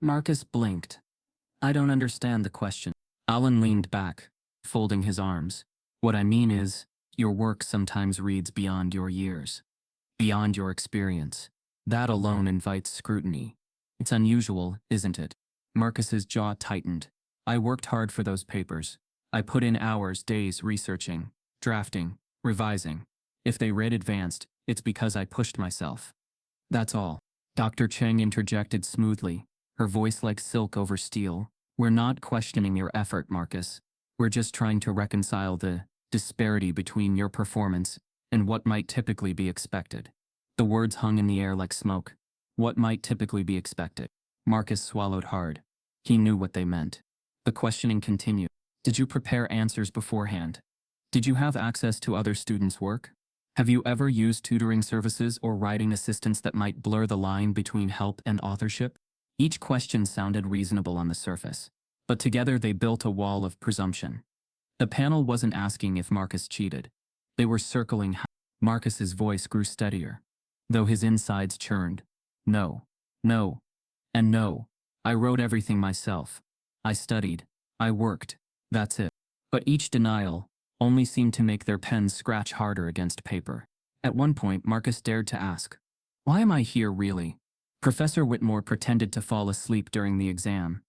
Marcus blinked. I don't understand the question. Allen leaned back, folding his arms. What I mean is, your work sometimes reads beyond your years, beyond your experience. That alone invites scrutiny. It's unusual, isn't it? Marcus's jaw tightened. I worked hard for those papers. I put in hours, days researching, drafting, revising. If they read advanced, it's because I pushed myself. That's all. Dr. Cheng interjected smoothly, her voice like silk over steel. We're not questioning your effort, Marcus. We're just trying to reconcile the disparity between your performance and what might typically be expected. The words hung in the air like smoke. What might typically be expected? Marcus swallowed hard. He knew what they meant. The questioning continued. Did you prepare answers beforehand? Did you have access to other students' work? Have you ever used tutoring services or writing assistants that might blur the line between help and authorship? Each question sounded reasonable on the surface, but together they built a wall of presumption. The panel wasn't asking if Marcus cheated. They were circling how. Marcus's voice grew steadier, though his insides churned. No, no, and no. I wrote everything myself. I studied. I worked. That's it. But each denial only seemed to make their pens scratch harder against paper. At one point, Marcus dared to ask, why am I here really? Professor Whitmore pretended to fall asleep during the exam.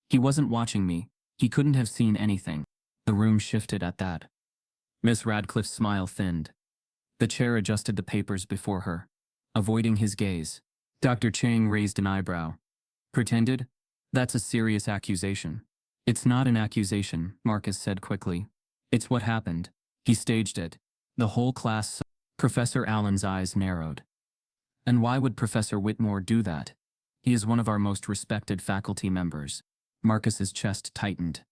He wasn't watching me. He couldn't have seen anything. The room shifted at that. Miss Radcliffe's smile thinned. The chair adjusted the papers before her, avoiding his gaze. Dr. Chang raised an eyebrow. Pretended? That's a serious accusation. It's not an accusation, Marcus said quickly. It's what happened. He staged it. The whole class saw. Professor Allen's eyes narrowed. And why would Professor Whitmore do that? He is one of our most respected faculty members. Marcus's chest tightened.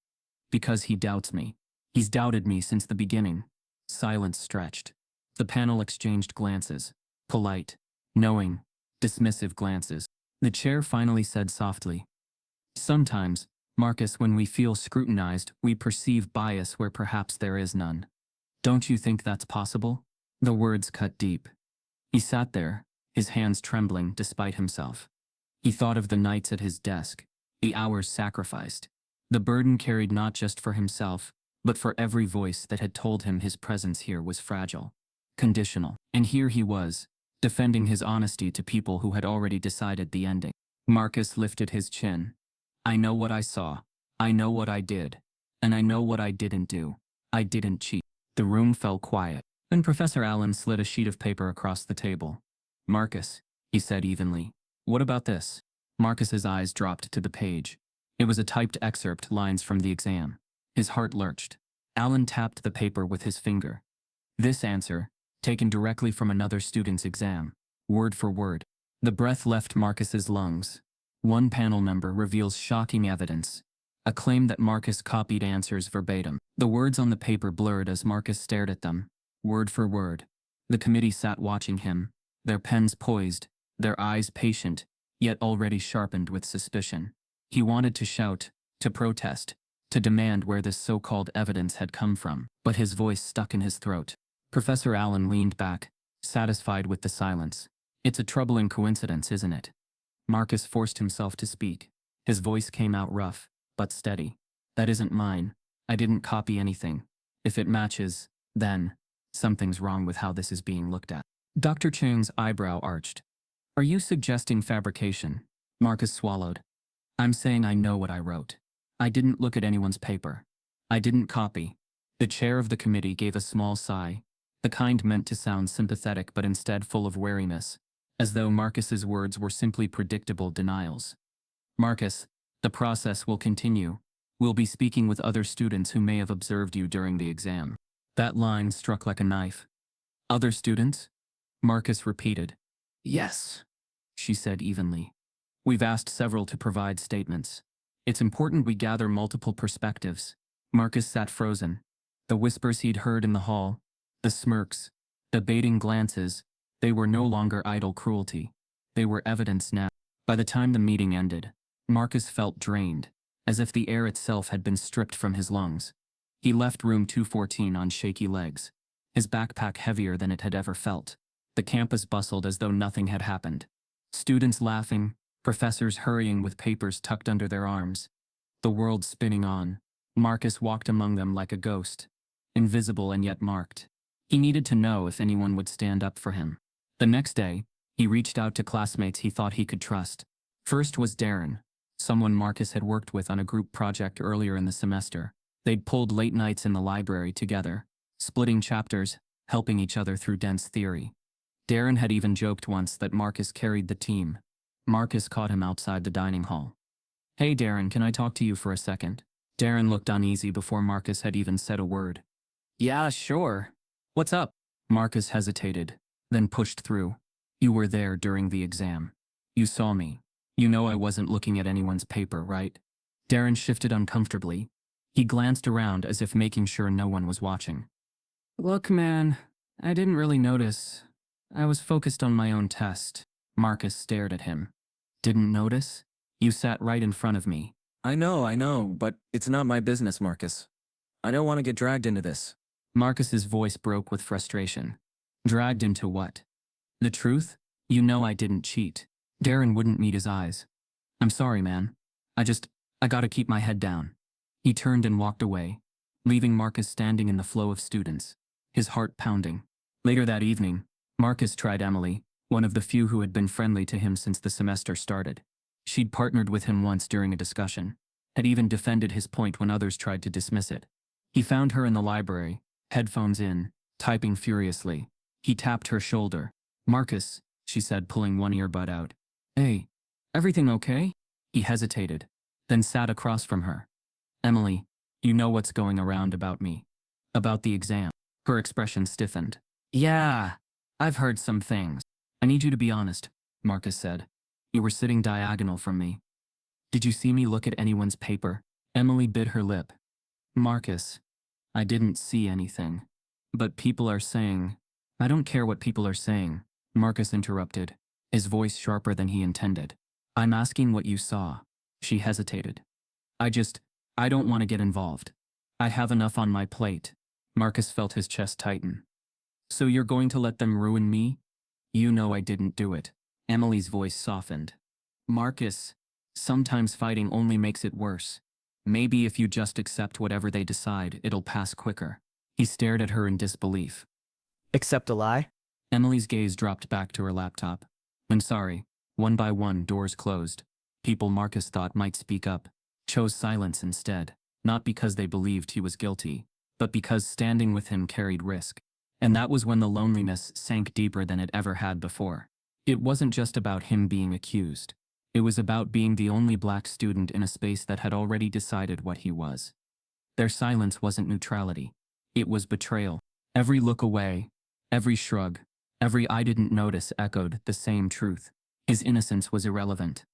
Because he doubts me. He's doubted me since the beginning. Silence stretched. The panel exchanged glances. Polite, knowing, dismissive glances. The chair finally said softly. Sometimes, Marcus, when we feel scrutinized, we perceive bias where perhaps there is none. Don't you think that's possible? The words cut deep. He sat there, his hands trembling despite himself. He thought of the nights at his desk, the hours sacrificed, the burden carried not just for himself, but for every voice that had told him his presence here was fragile, conditional. And here he was, defending his honesty to people who had already decided the ending. Marcus lifted his chin. I know what I saw. I know what I did. And I know what I didn't do. I didn't cheat. The room fell quiet. Then Professor Allen slid a sheet of paper across the table. Marcus, he said evenly. What about this? Marcus's eyes dropped to the page. It was a typed excerpt, lines from the exam. His heart lurched. Allen tapped the paper with his finger. This answer, taken directly from another student's exam, word for word. The breath left Marcus's lungs. One panel member reveals shocking evidence. A claim that Marcus copied answers verbatim. The words on the paper blurred as Marcus stared at them, word for word. The committee sat watching him, their pens poised, their eyes patient, yet already sharpened with suspicion. He wanted to shout, to protest, to demand where this so-called evidence had come from, but his voice stuck in his throat. Professor Allen leaned back, satisfied with the silence. It's a troubling coincidence, isn't it? Marcus forced himself to speak. His voice came out rough, but steady. That isn't mine. I didn't copy anything. If it matches, then something's wrong with how this is being looked at. Dr. Chang's eyebrow arched. Are you suggesting fabrication? Marcus swallowed. I'm saying I know what I wrote. I didn't look at anyone's paper. I didn't copy. The chair of the committee gave a small sigh, the kind meant to sound sympathetic but instead full of wariness, as though Marcus's words were simply predictable denials. Marcus, the process will continue. We'll be speaking with other students who may have observed you during the exam. That line struck like a knife. Other students? Marcus repeated. Yes, she said evenly. We've asked several to provide statements. It's important we gather multiple perspectives. Marcus sat frozen. The whispers he'd heard in the hall, the smirks, the baiting glances, they were no longer idle cruelty. They were evidence now. By the time the meeting ended, Marcus felt drained, as if the air itself had been stripped from his lungs. He left room 214 on shaky legs, his backpack heavier than it had ever felt. The campus bustled as though nothing had happened. Students laughing, professors hurrying with papers tucked under their arms. The world spinning on. Marcus walked among them like a ghost, invisible and yet marked. He needed to know if anyone would stand up for him. The next day, he reached out to classmates he thought he could trust. First was Darren, someone Marcus had worked with on a group project earlier in the semester. They'd pulled late nights in the library together, splitting chapters, helping each other through dense theory. Darren had even joked once that Marcus carried the team. Marcus caught him outside the dining hall. Hey Darren, can I talk to you for a second? Darren looked uneasy before Marcus had even said a word. Yeah, sure. What's up? Marcus hesitated, then pushed through. You were there during the exam. You saw me. You know I wasn't looking at anyone's paper, right? Darren shifted uncomfortably. He glanced around as if making sure no one was watching. Look, man, I didn't really notice. I was focused on my own test. Marcus stared at him. Didn't notice? You sat right in front of me. I know, but it's not my business, Marcus. I don't want to get dragged into this. Marcus's voice broke with frustration. Dragged into what? The truth? You know I didn't cheat. Darren wouldn't meet his eyes. I'm sorry, man. I gotta keep my head down. He turned and walked away, leaving Marcus standing in the flow of students, his heart pounding. Later that evening, Marcus tried Emily, one of the few who had been friendly to him since the semester started. She'd partnered with him once during a discussion, had even defended his point when others tried to dismiss it. He found her in the library, headphones in, typing furiously. He tapped her shoulder. Marcus, she said, pulling one earbud out. Hey, everything okay? He hesitated, then sat across from her. Emily, you know what's going around about me. About the exam. Her expression stiffened. Yeah, I've heard some things. I need you to be honest, Marcus said. You were sitting diagonal from me. Did you see me look at anyone's paper? Emily bit her lip. Marcus, I didn't see anything. But people are saying. I don't care what people are saying, Marcus interrupted, his voice sharper than he intended. I'm asking what you saw. She hesitated. I don't want to get involved. I have enough on my plate. Marcus felt his chest tighten. So you're going to let them ruin me? You know I didn't do it. Emily's voice softened. Marcus, sometimes fighting only makes it worse. Maybe if you just accept whatever they decide, it'll pass quicker. He stared at her in disbelief. Accept a lie? Emily's gaze dropped back to her laptop. I'm sorry. One by one, doors closed. People Marcus thought might speak up chose silence instead, not because they believed he was guilty, but because standing with him carried risk. And that was when the loneliness sank deeper than it ever had before. It wasn't just about him being accused. It was about being the only black student in a space that had already decided what he was. Their silence wasn't neutrality. It was betrayal. Every look away, every shrug, every I didn't notice echoed the same truth. His innocence was irrelevant.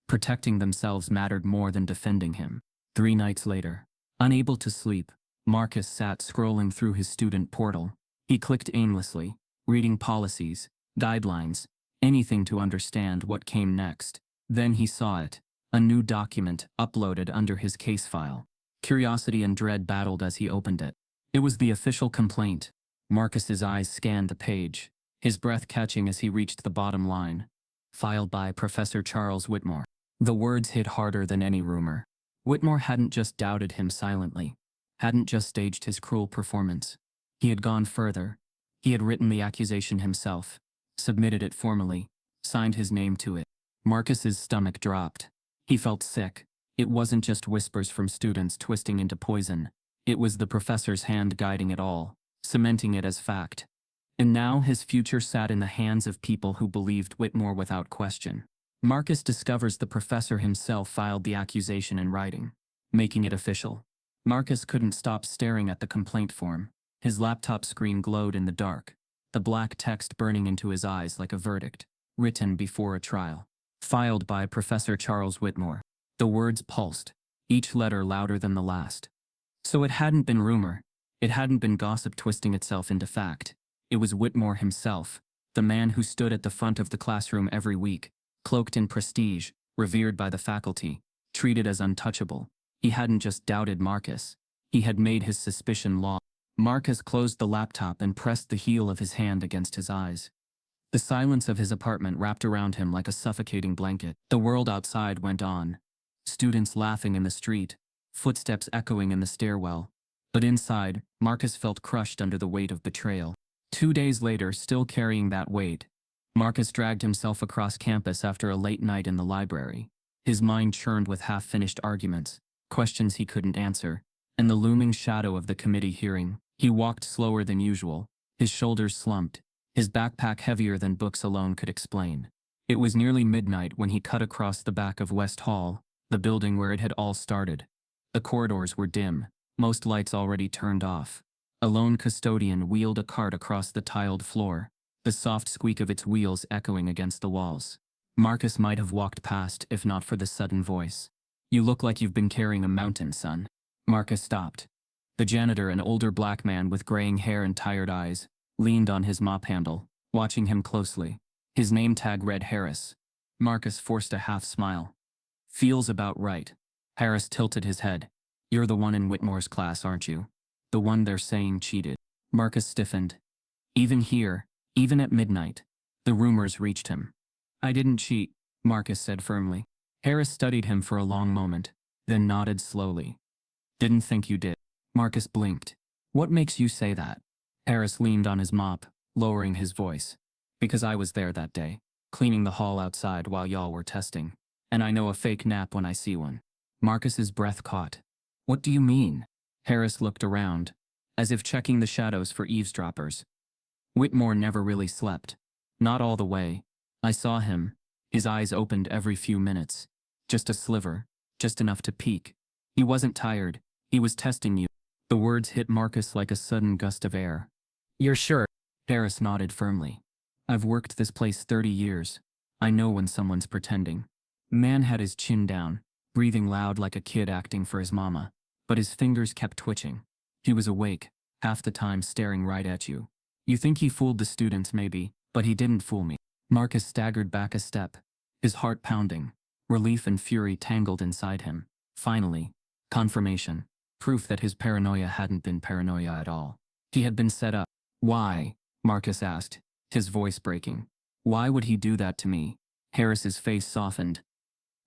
Protecting themselves mattered more than defending him. 3 nights later, unable to sleep, Marcus sat scrolling through his student portal. He clicked aimlessly, reading policies, guidelines, anything to understand what came next. Then he saw it, A new document uploaded under his case file. Curiosity and dread battled as he opened it. It was the official complaint. Marcus's eyes scanned the page, his breath catching as he reached the bottom line. Filed by Professor Charles Whitmore. The words hit harder than any rumor. Whitmore hadn't just doubted him silently, hadn't just staged his cruel performance. He had gone further. He had written the accusation himself, submitted it formally, signed his name to it. Marcus's stomach dropped. He felt sick. It wasn't just whispers from students twisting into poison. It was the professor's hand guiding it all, cementing it as fact. And now his future sat in the hands of people who believed Whitmore without question. Marcus discovers the professor himself filed the accusation in writing, making it official. Marcus couldn't stop staring at the complaint form. His laptop screen glowed in the dark, the black text burning into his eyes like a verdict, written before a trial. Filed by Professor Charles Whitmore. The words pulsed, each letter louder than the last. So it hadn't been rumor. It hadn't been gossip twisting itself into fact. It was Whitmore himself, the man who stood at the front of the classroom every week, cloaked in prestige, revered by the faculty, treated as untouchable. He hadn't just doubted Marcus. He had made his suspicion law. Marcus closed the laptop and pressed the heel of his hand against his eyes. The silence of his apartment wrapped around him like a suffocating blanket. The world outside went on. Students laughing in the street, footsteps echoing in the stairwell. But inside, Marcus felt crushed under the weight of betrayal. 2 days later, still carrying that weight, Marcus dragged himself across campus after a late night in the library. His mind churned with half-finished arguments, questions he couldn't answer, and the looming shadow of the committee hearing. He walked slower than usual, his shoulders slumped, his backpack heavier than books alone could explain. It was nearly midnight when he cut across the back of West Hall, the building where it had all started. The corridors were dim, most lights already turned off. A lone custodian wheeled a cart across the tiled floor, the soft squeak of its wheels echoing against the walls. Marcus might have walked past if not for the sudden voice. "You look like you've been carrying a mountain, son." Marcus stopped. The janitor, an older black man with graying hair and tired eyes, leaned on his mop handle, watching him closely. His name tag read Harris. Marcus forced a half smile. "Feels about right." Harris tilted his head. "You're the one in Whitmore's class, aren't you? The one they're saying cheated." Marcus stiffened. Even here, even at midnight, the rumors reached him. "I didn't cheat," Marcus said firmly. Harris studied him for a long moment, then nodded slowly. "Didn't think you did." Marcus blinked. "What makes you say that?" Harris leaned on his mop, lowering his voice. "Because I was there that day, cleaning the hall outside while y'all were testing. And I know a fake nap when I see one." Marcus's breath caught. "What do you mean?" Harris looked around, as if checking the shadows for eavesdroppers. "Whitmore never really slept. Not all the way. I saw him. His eyes opened every few minutes. Just a sliver, just enough to peek. He wasn't tired. He was testing you." The words hit Marcus like a sudden gust of air. "You're sure?" Harris nodded firmly. "I've worked this place 30 years. I know when someone's pretending." Man had his chin down, breathing loud like a kid acting for his mama, but his fingers kept twitching. He was awake, half the time staring right at you. "You think he fooled the students maybe, but he didn't fool me." Marcus staggered back a step, his heart pounding, relief and fury tangled inside him. Finally, confirmation, proof that his paranoia hadn't been paranoia at all. He had been set up. "Why?" Marcus asked, his voice breaking. "Why would he do that to me?" Harris's face softened.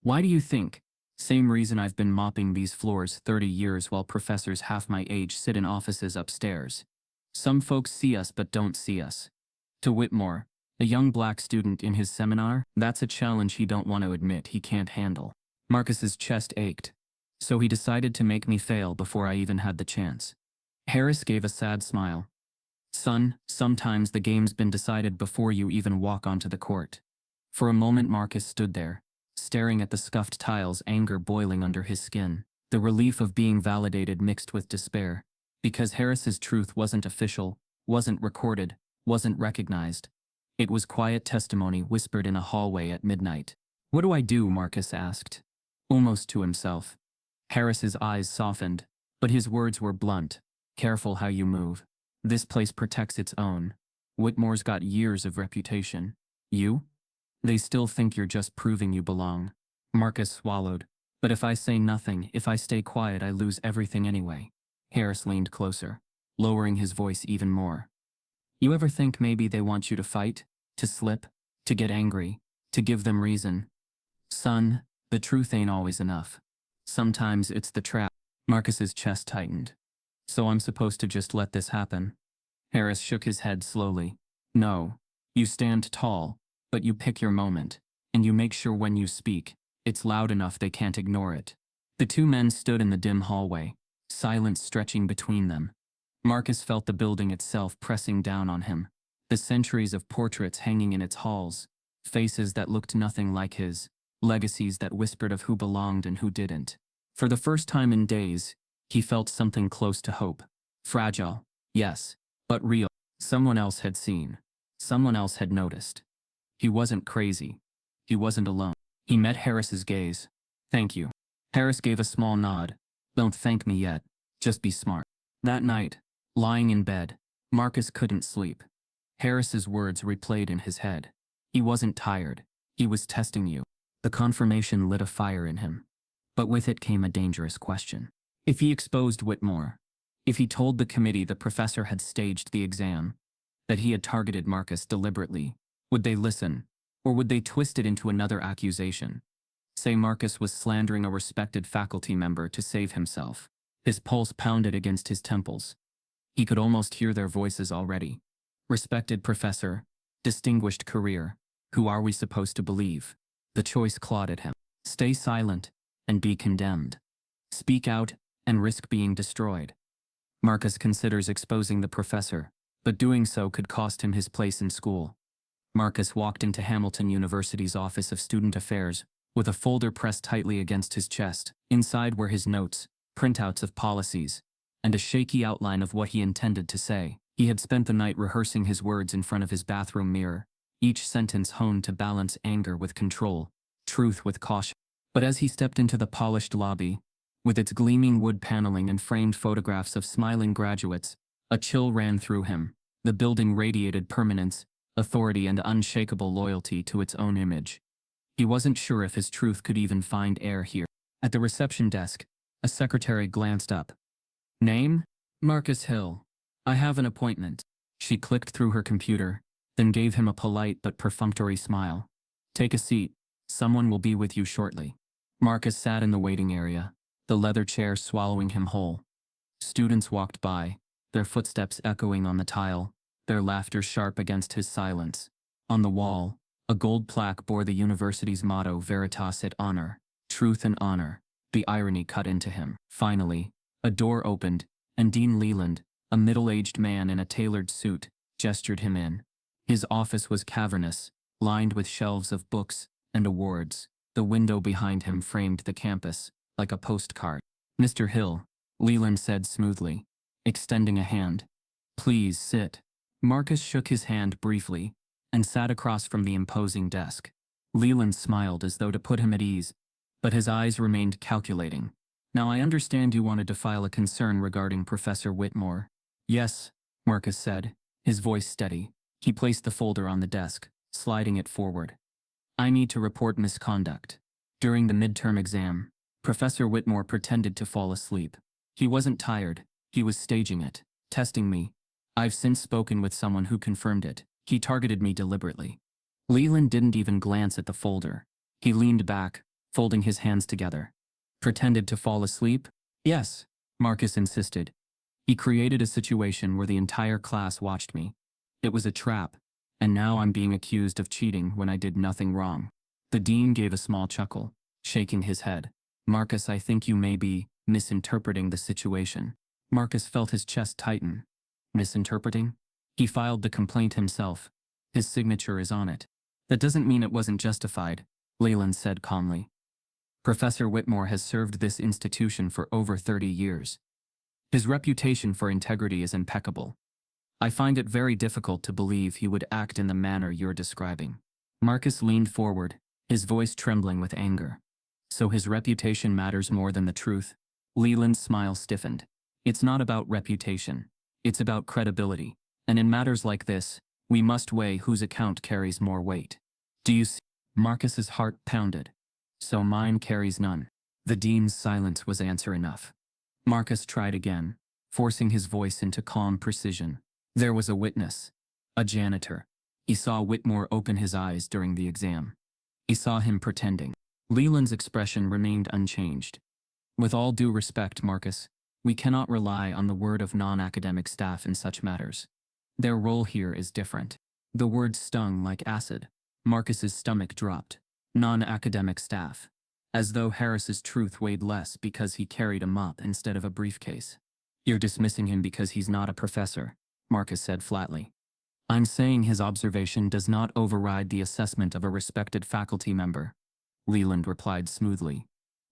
"Why do you think?" "Same reason I've been mopping these floors 30 years while professors half my age sit in offices upstairs. Some folks see us but don't see us." To Whitmore, a young black student in his seminar, that's a challenge he don't want to admit he can't handle. Marcus's chest ached. "So he decided to make me fail before I even had the chance." Harris gave a sad smile. "Son, sometimes the game's been decided before you even walk onto the court." For a moment Marcus stood there, staring at the scuffed tiles, anger boiling under his skin, the relief of being validated mixed with despair. Because Harris's truth wasn't official, wasn't recorded, wasn't recognized. It was quiet testimony whispered in a hallway at midnight. "What do I do?" Marcus asked, almost to himself. Harris's eyes softened, but his words were blunt. "Careful how you move. This place protects its own. Whitmore's got years of reputation. You? They still think you're just proving you belong." Marcus swallowed. But if I say nothing, if I stay quiet, I lose everything anyway. Harris leaned closer, lowering his voice even more. You ever think maybe they want you to fight? To slip? To get angry? To give them reason? Son, the truth ain't always enough. Sometimes it's the trap. Marcus's chest tightened. So I'm supposed to just let this happen? Harris shook his head slowly. No. You stand tall, but you pick your moment, and you make sure when you speak, it's loud enough they can't ignore it. The two men stood in the dim hallway, silence stretching between them. Marcus felt the building itself pressing down on him, the centuries of portraits hanging in its halls, faces that looked nothing like his, legacies that whispered of who belonged and who didn't. For the first time in days, he felt something close to hope. Fragile, yes, but real. Someone else had seen. Someone else had noticed. He wasn't crazy. He wasn't alone. He met Harris's gaze. Thank you. Harris gave a small nod. Don't thank me yet. Just be smart. That night, lying in bed, Marcus couldn't sleep. Harris's words replayed in his head. He wasn't tired. He was testing you. The confirmation lit a fire in him. But with it came a dangerous question. If he exposed Whitmore, if he told the committee the professor had staged the exam, that he had targeted Marcus deliberately, would they listen, or would they twist it into another accusation? Say Marcus was slandering a respected faculty member to save himself. His pulse pounded against his temples. He could almost hear their voices already. Respected professor, distinguished career, who are we supposed to believe? The choice clawed at him. Stay silent and be condemned. Speak out and risk being destroyed. Marcus considers exposing the professor, but doing so could cost him his place in school. Marcus walked into Hamilton University's Office of Student Affairs, with a folder pressed tightly against his chest. Inside were his notes, printouts of policies, and a shaky outline of what he intended to say. He had spent the night rehearsing his words in front of his bathroom mirror, each sentence honed to balance anger with control, truth with caution. But as he stepped into the polished lobby, with its gleaming wood paneling and framed photographs of smiling graduates, a chill ran through him. The building radiated permanence, authority, and unshakable loyalty to its own image. He wasn't sure if his truth could even find air here. At the reception desk, a secretary glanced up. Name? Marcus Hill. I have an appointment. She clicked through her computer, then gave him a polite but perfunctory smile. Take a seat. Someone will be with you shortly. Marcus sat in the waiting area, the leather chair swallowing him whole. Students walked by, their footsteps echoing on the tile, their laughter sharp against his silence. On the wall, a gold plaque bore the university's motto Veritas et Honor, truth and honor. The irony cut into him. Finally, a door opened, and Dean Leland, a middle-aged man in a tailored suit, gestured him in. His office was cavernous, lined with shelves of books and awards. The window behind him framed the campus, like a postcard. Mr. Hill, Leland said smoothly, extending a hand. Please sit. Marcus shook his hand briefly, and sat across from the imposing desk. Leland smiled as though to put him at ease, but his eyes remained calculating. Now I understand you wanted to file a concern regarding Professor Whitmore. Yes, Marcus said, his voice steady. He placed the folder on the desk, sliding it forward. I need to report misconduct. During the midterm exam, Professor Whitmore pretended to fall asleep. He wasn't tired, he was staging it, testing me. I've since spoken with someone who confirmed it. He targeted me deliberately. Leland didn't even glance at the folder. He leaned back, folding his hands together. Pretended to fall asleep? Yes, Marcus insisted. He created a situation where the entire class watched me. It was a trap, and now I'm being accused of cheating when I did nothing wrong. The dean gave a small chuckle, shaking his head. Marcus, I think you may be misinterpreting the situation. Marcus felt his chest tighten. Misinterpreting? He filed the complaint himself. His signature is on it. That doesn't mean it wasn't justified, Leland said calmly. Professor Whitmore has served this institution for over 30 years. His reputation for integrity is impeccable. I find it very difficult to believe he would act in the manner you're describing. Marcus leaned forward, his voice trembling with anger. So his reputation matters more than the truth? Leland's smile stiffened. It's not about reputation. It's about credibility. And in matters like this, we must weigh whose account carries more weight. Do you see? Marcus's heart pounded. So mine carries none. The dean's silence was answer enough. Marcus tried again, forcing his voice into calm precision. There was a witness, a janitor. He saw Whitmore open his eyes during the exam. He saw him pretending. Leland's expression remained unchanged. With all due respect, Marcus, we cannot rely on the word of non-academic staff in such matters. Their role here is different. The word stung like acid. Marcus's stomach dropped. Non-academic staff. As though Harris's truth weighed less because he carried a mop instead of a briefcase. You're dismissing him because he's not a professor, Marcus said flatly. I'm saying his observation does not override the assessment of a respected faculty member, Leland replied smoothly.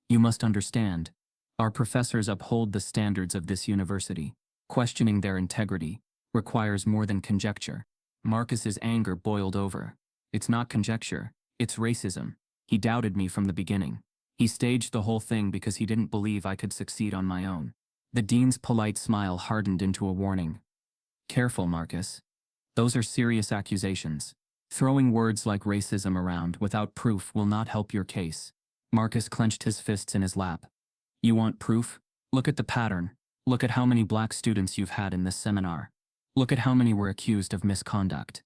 You must understand, our professors uphold the standards of this university. Questioning their integrity requires more than conjecture. Marcus's anger boiled over. It's not conjecture, it's racism. He doubted me from the beginning. He staged the whole thing because he didn't believe I could succeed on my own. The dean's polite smile hardened into a warning. Careful, Marcus. Those are serious accusations. Throwing words like racism around without proof will not help your case. Marcus clenched his fists in his lap. You want proof? Look at the pattern. Look at how many black students you've had in this seminar. Look at how many were accused of misconduct.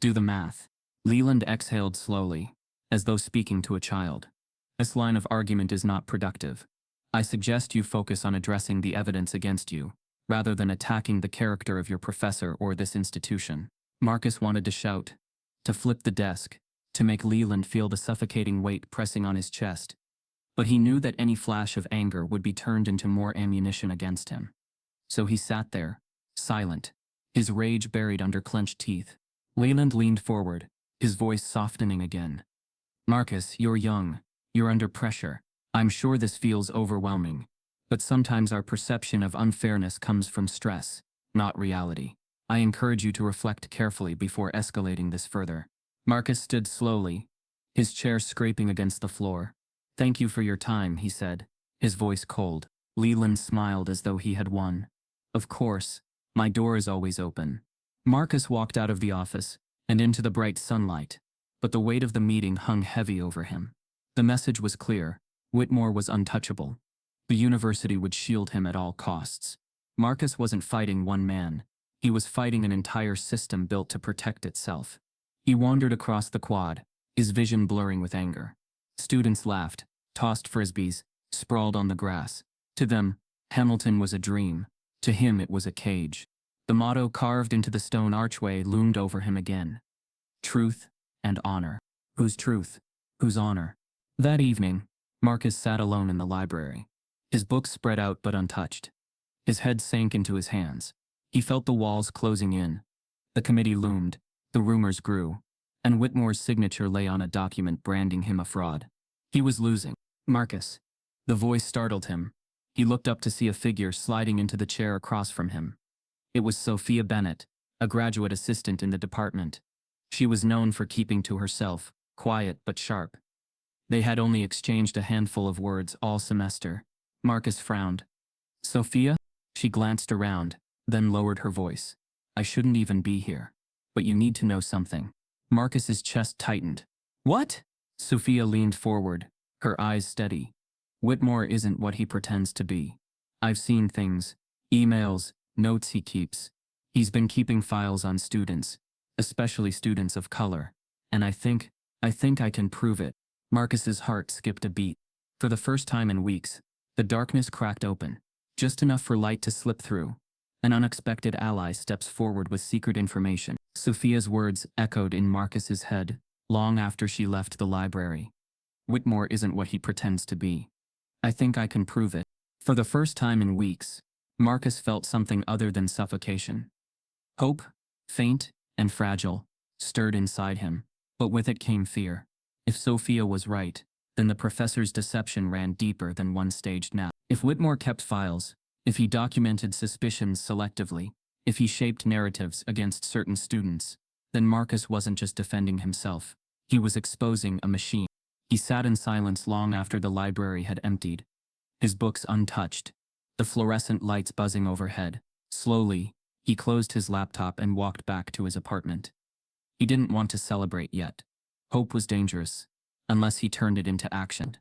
Do the math. Leland exhaled slowly, as though speaking to a child. This line of argument is not productive. I suggest you focus on addressing the evidence against you, rather than attacking the character of your professor or this institution. Marcus wanted to shout, to flip the desk, to make Leland feel the suffocating weight pressing on his chest. But he knew that any flash of anger would be turned into more ammunition against him. So he sat there, silent, his rage buried under clenched teeth. Leland leaned forward, his voice softening again. Marcus, you're young. You're under pressure. I'm sure this feels overwhelming. But sometimes our perception of unfairness comes from stress, not reality. I encourage you to reflect carefully before escalating this further. Marcus stood slowly, his chair scraping against the floor. Thank you for your time, he said, his voice cold. Leland smiled as though he had won. Of course, my door is always open. Marcus walked out of the office and into the bright sunlight, but the weight of the meeting hung heavy over him. The message was clear. Whitmore was untouchable. The university would shield him at all costs. Marcus wasn't fighting one man. He was fighting an entire system built to protect itself. He wandered across the quad, his vision blurring with anger. Students laughed, tossed frisbees, sprawled on the grass. To them, Hamilton was a dream. To him it was a cage. The motto carved into the stone archway loomed over him again. Truth and honor. Whose truth? Whose honor? That evening, Marcus sat alone in the library. His books spread out but untouched. His head sank into his hands. He felt the walls closing in. The committee loomed, the rumors grew, and Whitmore's signature lay on a document branding him a fraud. He was losing. Marcus. The voice startled him. He looked up to see a figure sliding into the chair across from him. It was Sophia Bennett, a graduate assistant in the department. She was known for keeping to herself, quiet but sharp. They had only exchanged a handful of words all semester. Marcus frowned. Sophia? She glanced around, then lowered her voice. I shouldn't even be here. But you need to know something. Marcus's chest tightened. What? Sophia leaned forward, her eyes steady. Whitmore isn't what he pretends to be. I've seen things, emails, notes he keeps. He's been keeping files on students, especially students of color. And I think I can prove it. Marcus's heart skipped a beat. For the first time in weeks, the darkness cracked open, just enough for light to slip through. An unexpected ally steps forward with secret information. Sophia's words echoed in Marcus's head, long after she left the library. Whitmore isn't what he pretends to be. I think I can prove it. For the first time in weeks, Marcus felt something other than suffocation. Hope, faint and fragile, stirred inside him, but with it came fear. If Sophia was right, then the professor's deception ran deeper than one staged nap. If Whitmore kept files, if he documented suspicions selectively, if he shaped narratives against certain students, then Marcus wasn't just defending himself. He was exposing a machine. He sat in silence long after the library had emptied, his books untouched, the fluorescent lights buzzing overhead. Slowly, he closed his laptop and walked back to his apartment. He didn't want to celebrate yet. Hope was dangerous. unless he turned it into action.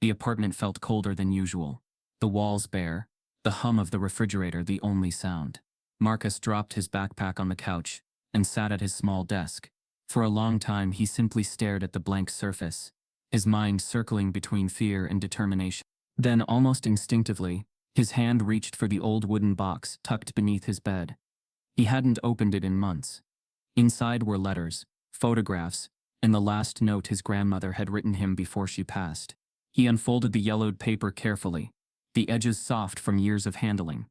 The apartment felt colder than usual. The walls bare, the hum of the refrigerator the only sound. Marcus dropped his backpack on the couch and sat at his small desk. For a long time he simply stared at the blank surface, his mind circling between fear and determination. Then, almost instinctively, his hand reached for the old wooden box tucked beneath his bed. He hadn't opened it in months. Inside were letters, photographs, and the last note his grandmother had written him before she passed. He unfolded the yellowed paper carefully, the edges soft from years of handling.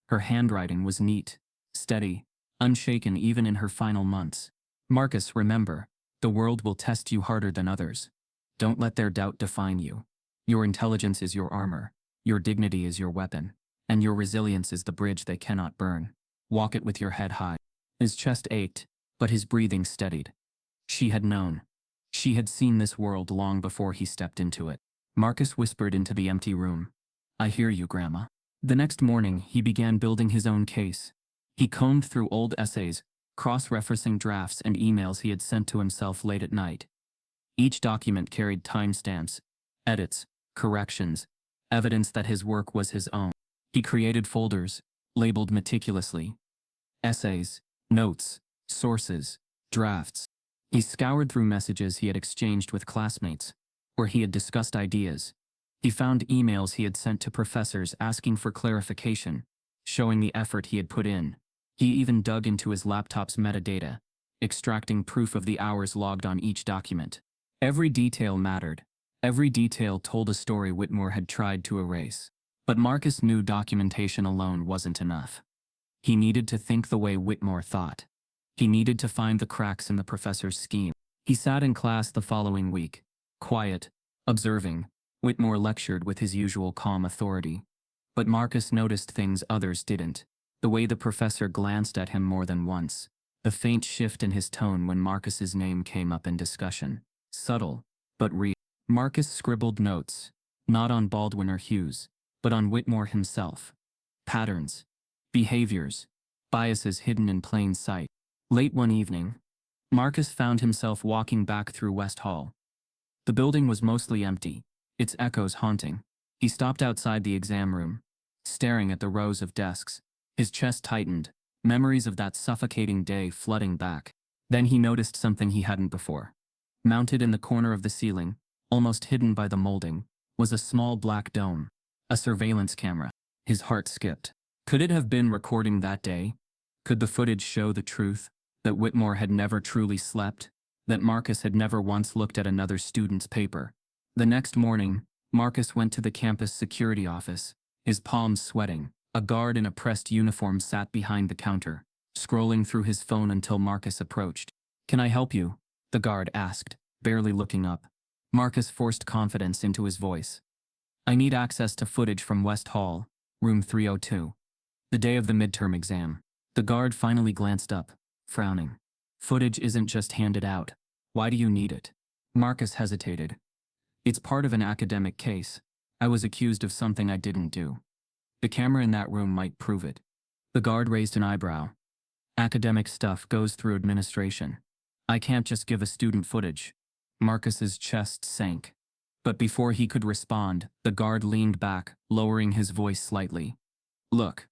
Her handwriting was neat, steady, unshaken even in her final months. Marcus, remember, the world will test you harder than others. Don't let their doubt define you. Your intelligence is your armor, your dignity is your weapon, and your resilience is the bridge they cannot burn. Walk it with your head high. His chest ached, but his breathing steadied. She had known. She had seen this world long before he stepped into it. Marcus whispered into the empty room. I hear you, Grandma. The next morning, he began building his own case. He combed through old essays, cross-referencing drafts and emails he had sent to himself late at night. Each document carried timestamps, edits, corrections, evidence that his work was his own. He created folders, labeled meticulously. Essays, notes, sources, drafts. He scoured through messages he had exchanged with classmates, where he had discussed ideas. He found emails he had sent to professors asking for clarification, showing the effort he had put in. He even dug into his laptop's metadata, extracting proof of the hours logged on each document. Every detail mattered. Every detail told a story Whitmore had tried to erase. But Marcus knew documentation alone wasn't enough. He needed to think the way Whitmore thought. He needed to find the cracks in the professor's scheme. He sat in class the following week, quiet, observing. Whitmore lectured with his usual calm authority. But Marcus noticed things others didn't. The way the professor glanced at him more than once. The faint shift in his tone when Marcus's name came up in discussion. Subtle, but real. Marcus scribbled notes, not on Baldwin or Hughes, but on Whitmore himself. Patterns, behaviors, biases hidden in plain sight. Late one evening, Marcus found himself walking back through West Hall. The building was mostly empty, its echoes haunting. He stopped outside the exam room, staring at the rows of desks. His chest tightened, memories of that suffocating day flooding back. Then he noticed something he hadn't before. Mounted in the corner of the ceiling, almost hidden by the molding, was a small black dome, a surveillance camera. His heart skipped. Could it have been recording that day? Could the footage show the truth, that Whitmore had never truly slept, that Marcus had never once looked at another student's paper? The next morning, Marcus went to the campus security office, his palms sweating. A guard in a pressed uniform sat behind the counter, scrolling through his phone until Marcus approached. Can I help you? The guard asked, barely looking up. Marcus forced confidence into his voice. I need access to footage from West Hall, room 302. The day of the midterm exam. The guard finally glanced up, frowning. Footage isn't just handed out. Why do you need it? Marcus hesitated. It's part of an academic case. I was accused of something I didn't do. The camera in that room might prove it. The guard raised an eyebrow. Academic stuff goes through administration. I can't just give a student footage. Marcus's chest sank. But before he could respond, the guard leaned back, lowering his voice slightly. Look,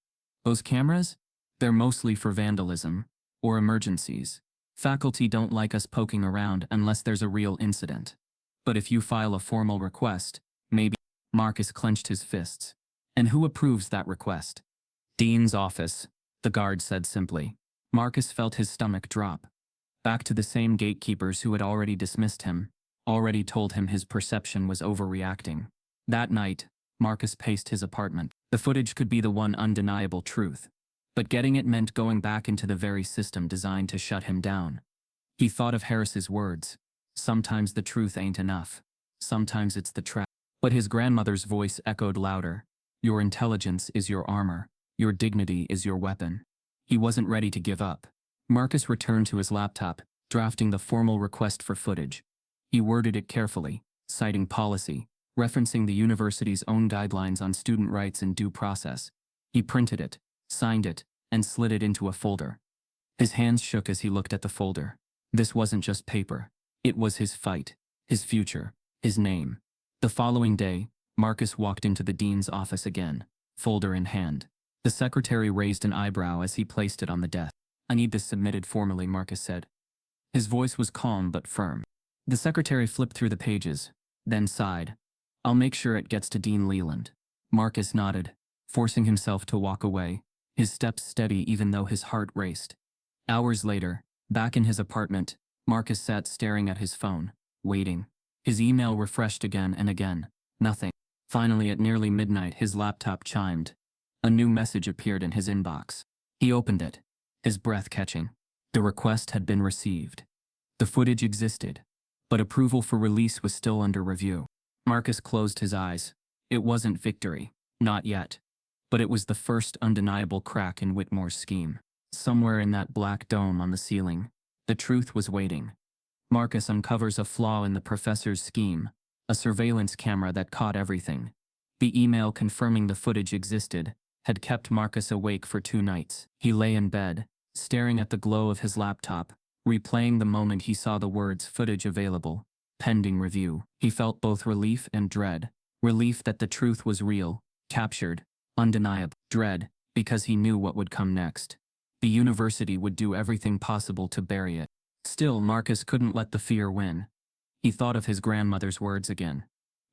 those cameras? They're mostly for vandalism, or emergencies. Faculty don't like us poking around unless there's a real incident. But if you file a formal request, maybe. Marcus clenched his fists. And who approves that request? Dean's office, the guard said simply. Marcus felt his stomach drop. Back to the same gatekeepers who had already dismissed him, already told him his perception was overreacting. That night, Marcus paced his apartment. The footage could be the one undeniable truth. But getting it meant going back into the very system designed to shut him down. He thought of Harris's words. Sometimes the truth ain't enough. Sometimes it's the trap. But his grandmother's voice echoed louder. Your intelligence is your armor. Your dignity is your weapon. He wasn't ready to give up. Marcus returned to his laptop, drafting the formal request for footage. He worded it carefully, citing policy, referencing the university's own guidelines on student rights and due process. He printed it, signed it, and slid it into a folder. His hands shook as he looked at the folder. This wasn't just paper. It was his fight, his future, His name. The following day, Marcus walked into the dean's office again, folder in hand. The secretary raised an eyebrow as he placed it on the desk. "I need this submitted formally," Marcus said. His voice was calm but firm. The secretary flipped through the pages, then sighed. "I'll make sure it gets to Dean Leland." Marcus nodded, forcing himself to walk away, his steps steady even though his heart raced. Hours later, back in his apartment, Marcus sat staring at his phone, waiting. His email refreshed again and again. Nothing. Finally, at nearly midnight, his laptop chimed. A new message appeared in his inbox. He opened it, his breath catching. The request had been received. The footage existed, but approval for release was still under review. Marcus closed his eyes. It wasn't victory, not yet. But it was the first undeniable crack in Whitmore's scheme. Somewhere in that black dome on the ceiling, the truth was waiting. Marcus uncovers a flaw in the professor's scheme, a surveillance camera that caught everything. The email confirming the footage existed had kept Marcus awake for 2 nights. He lay in bed, staring at the glow of his laptop, replaying the moment he saw the words "footage available, pending review." He felt both relief and dread. Relief that the truth was real, captured, undeniable. Dread, because he knew what would come next. The university would do everything possible to bury it. Still, Marcus couldn't let the fear win. He thought of his grandmother's words again.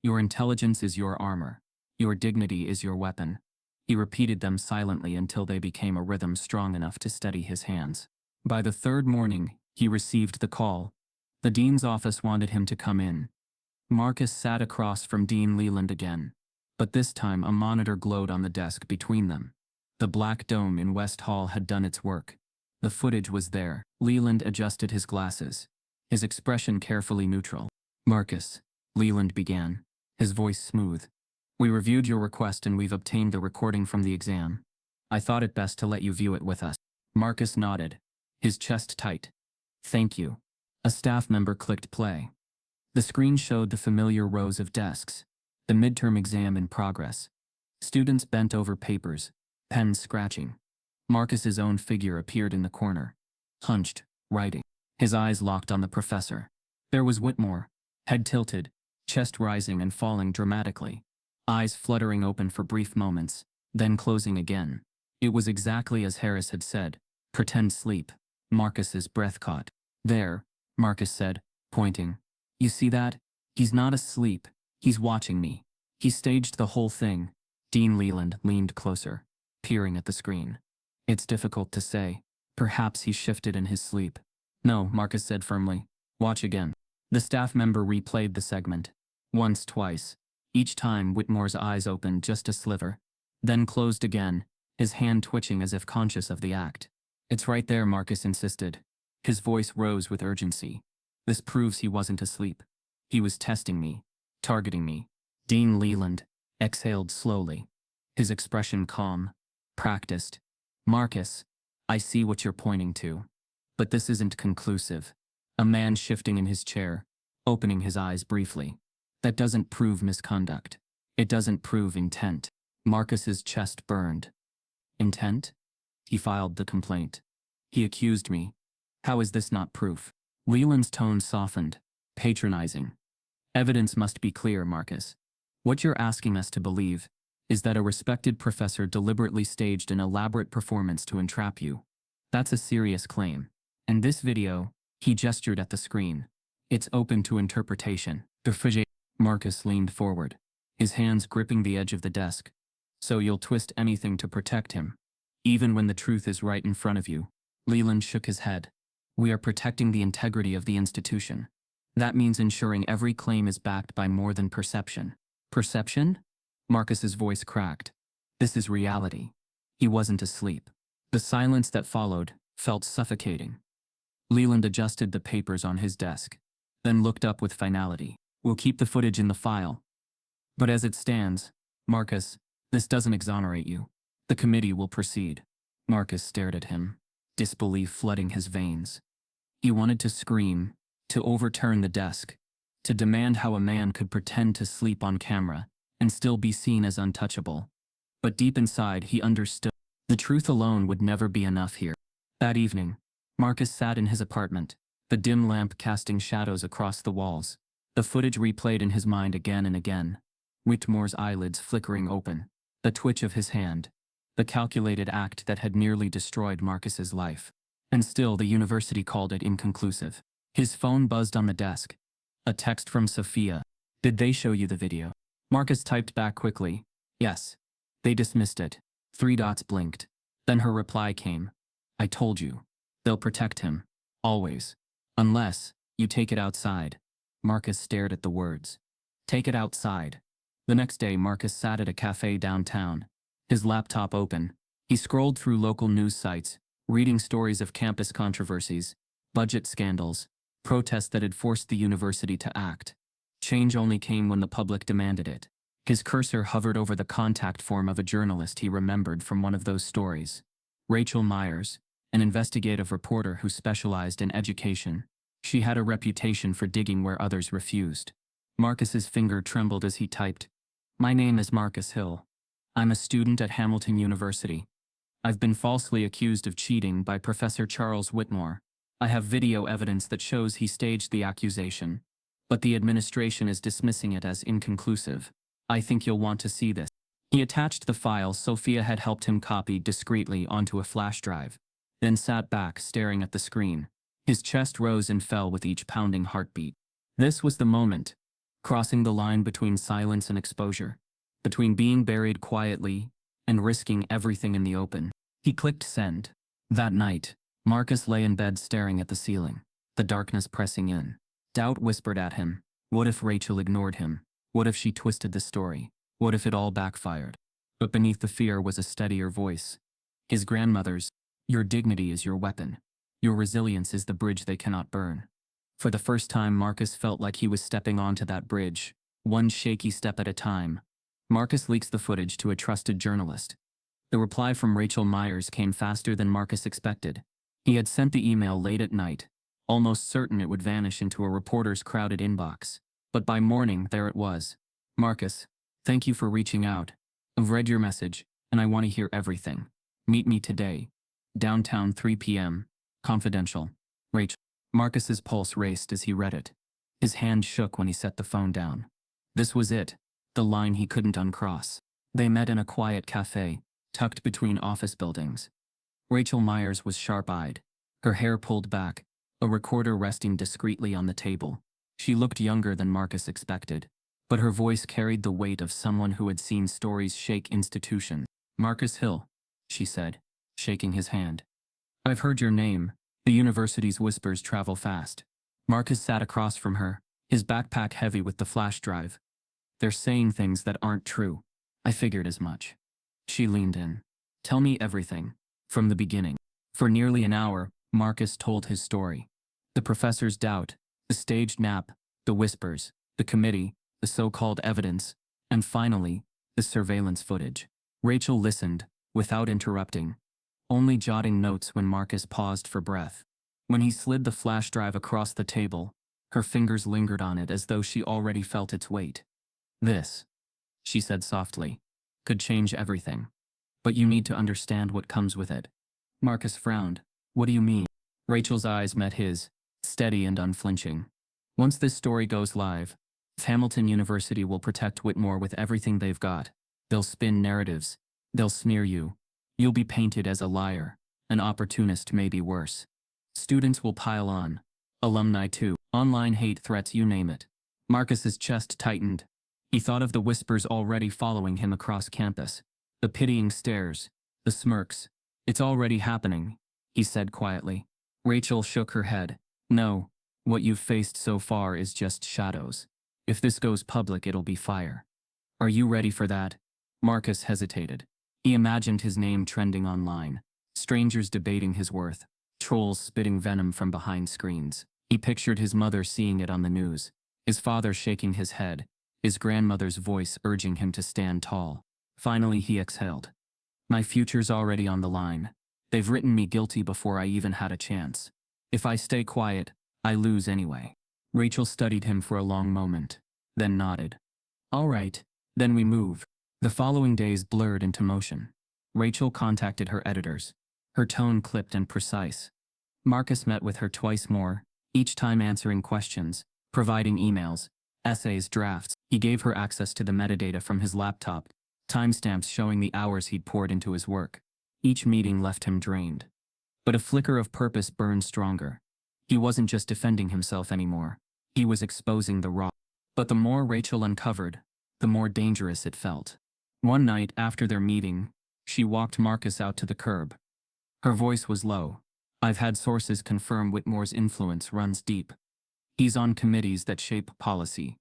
"Your intelligence is your armor. Your dignity is your weapon." He repeated them silently until they became a rhythm strong enough to steady his hands. By the 3rd morning, he received the call. The dean's office wanted him to come in. Marcus sat across from Dean Leland again, but this time a monitor glowed on the desk between them. The black dome in West Hall had done its work. The footage was there. Leland adjusted his glasses, his expression carefully neutral. "Marcus," Leland began, his voice smooth. "We reviewed your request and we've obtained the recording from the exam. I thought it best to let you view it with us." Marcus nodded, his chest tight. "Thank you." A staff member clicked play. The screen showed the familiar rows of desks, the midterm exam in progress. Students bent over papers, pens scratching. Marcus's own figure appeared in the corner, hunched, writing. His eyes locked on the professor. There was Whitmore, head tilted, chest rising and falling dramatically, eyes fluttering open for brief moments, then closing again. It was exactly as Harris had said. "Pretend sleep." Marcus's breath caught. "There," Marcus said, pointing. "You see that? He's not asleep. He's watching me. He staged the whole thing." Dean Leland leaned closer, peering at the screen. "It's difficult to say. Perhaps he shifted in his sleep." "No," Marcus said firmly. "Watch again." The staff member replayed the segment. Once, twice. Each time Whitmore's eyes opened just a sliver, then closed again, his hand twitching as if conscious of the act. "It's right there," Marcus insisted. His voice rose with urgency. "This proves he wasn't asleep. He was testing me, targeting me." Dean Leland exhaled slowly, his expression calm, practiced. "Marcus, I see what you're pointing to. But this isn't conclusive." A man shifting in his chair, opening his eyes briefly. "That doesn't prove misconduct. It doesn't prove intent." Marcus's chest burned. "Intent?" He filed the complaint. "He accused me. How is this not proof?" Leland's tone softened, patronizing. "Evidence must be clear, Marcus. What you're asking us to believe is that a respected professor deliberately staged an elaborate performance to entrap you. That's a serious claim. And this video," he gestured at the screen, "it's open to interpretation." Marcus leaned forward, his hands gripping the edge of the desk. "So you'll twist anything to protect him, even when the truth is right in front of you?" Leland shook his head. "We are protecting the integrity of the institution. That means ensuring every claim is backed by more than perception." "Perception?" Marcus's voice cracked. "This is reality." He wasn't asleep. The silence that followed felt suffocating. Leland adjusted the papers on his desk, then looked up with finality. "We'll keep the footage in the file. But as it stands, Marcus, this doesn't exonerate you. The committee will proceed." Marcus stared at him, disbelief flooding his veins. He wanted to scream, to overturn the desk, to demand how a man could pretend to sleep on camera and still be seen as untouchable. But deep inside he understood. The truth alone would never be enough here. That evening, Marcus sat in his apartment, the dim lamp casting shadows across the walls. The footage replayed in his mind again and again. Whitmore's eyelids flickering open, the twitch of his hand, the calculated act that had nearly destroyed Marcus's life. And still the university called it inconclusive. His phone buzzed on the desk. A text from Sophia. "Did they show you the video?" Marcus typed back quickly. "Yes." They dismissed it. 3 dots blinked. Then her reply came. "I told you. They'll protect him. Always. Unless you take it outside." Marcus stared at the words. Take it outside. The next day, Marcus sat at a cafe downtown, his laptop open. He scrolled through local news sites, reading stories of campus controversies, budget scandals, protests that had forced the university to act. Change only came when the public demanded it. His cursor hovered over the contact form of a journalist he remembered from one of those stories. Rachel Myers, an investigative reporter who specialized in education. She had a reputation for digging where others refused. Marcus's finger trembled as he typed, "My name is Marcus Hill. I'm a student at Hamilton University. I've been falsely accused of cheating by Professor Charles Whitmore. I have video evidence that shows he staged the accusation, but the administration is dismissing it as inconclusive. I think you'll want to see this." He attached the file Sophia had helped him copy discreetly onto a flash drive, then sat back staring at the screen. His chest rose and fell with each pounding heartbeat. This was the moment, crossing the line between silence and exposure, between being buried quietly and risking everything in the open. He clicked send. That night, Marcus lay in bed staring at the ceiling, the darkness pressing in. Doubt whispered at him. What if Rachel ignored him? What if she twisted the story? What if it all backfired? But beneath the fear was a steadier voice. His grandmother's, "Your dignity is your weapon. Your resilience is the bridge they cannot burn." For the first time, Marcus felt like he was stepping onto that bridge, one shaky step at a time. Marcus leaks the footage to a trusted journalist. The reply from Rachel Myers came faster than Marcus expected. He had sent the email late at night, almost certain it would vanish into a reporter's crowded inbox. But by morning, there it was. "Marcus, thank you for reaching out. I've read your message, and I want to hear everything. Meet me today. Downtown 3 p.m. Confidential. Rachel." Marcus's pulse raced as he read it. His hand shook when he set the phone down. This was it, the line he couldn't uncross. They met in a quiet cafe, tucked between office buildings. Rachel Myers was sharp-eyed, her hair pulled back, a recorder resting discreetly on the table. She looked younger than Marcus expected, but her voice carried the weight of someone who had seen stories shake institutions. "Marcus Hill," she said, shaking his hand. "I've heard your name." The university's whispers travel fast. Marcus sat across from her, his backpack heavy with the flash drive. "They're saying things that aren't true. I figured as much." She leaned in. "Tell me everything, from the beginning." For nearly an hour, Marcus told his story. The professor's doubt, the staged nap, the whispers, the committee, the so-called evidence, and finally, the surveillance footage. Rachel listened, without interrupting, only jotting notes when Marcus paused for breath. When he slid the flash drive across the table, her fingers lingered on it as though she already felt its weight. "This," she said softly, "could change everything. But you need to understand what comes with it." Marcus frowned. "What do you mean?" Rachel's eyes met his, steady and unflinching. "Once this story goes live, Hamilton University will protect Whitmore with everything they've got. They'll spin narratives. They'll smear you. You'll be painted as a liar, an opportunist, maybe worse. Students will pile on. Alumni too. Online hate threats, you name it." Marcus's chest tightened. He thought of the whispers already following him across campus. The pitying stares. The smirks. "It's already happening," he said quietly. Rachel shook her head. "No, what you've faced so far is just shadows. If this goes public, it'll be fire." "Are you ready for that?" Marcus hesitated. He imagined his name trending online, strangers debating his worth, trolls spitting venom from behind screens. He pictured his mother seeing it on the news, his father shaking his head, his grandmother's voice urging him to stand tall. Finally he exhaled. "My future's already on the line. They've written me guilty before I even had a chance. If I stay quiet, I lose anyway." Rachel studied him for a long moment, then nodded. "All right, then we move." The following days blurred into motion. Rachel contacted her editors, her tone clipped and precise. Marcus met with her twice more, each time answering questions, providing emails, essays, drafts. He gave her access to the metadata from his laptop, timestamps showing the hours he'd poured into his work. Each meeting left him drained. But a flicker of purpose burned stronger. He wasn't just defending himself anymore. He was exposing the raw. But the more Rachel uncovered, the more dangerous it felt. One night after their meeting, she walked Marcus out to the curb. Her voice was low. "I've had sources confirm Whitmore's influence runs deep. He's on committees that shape policy.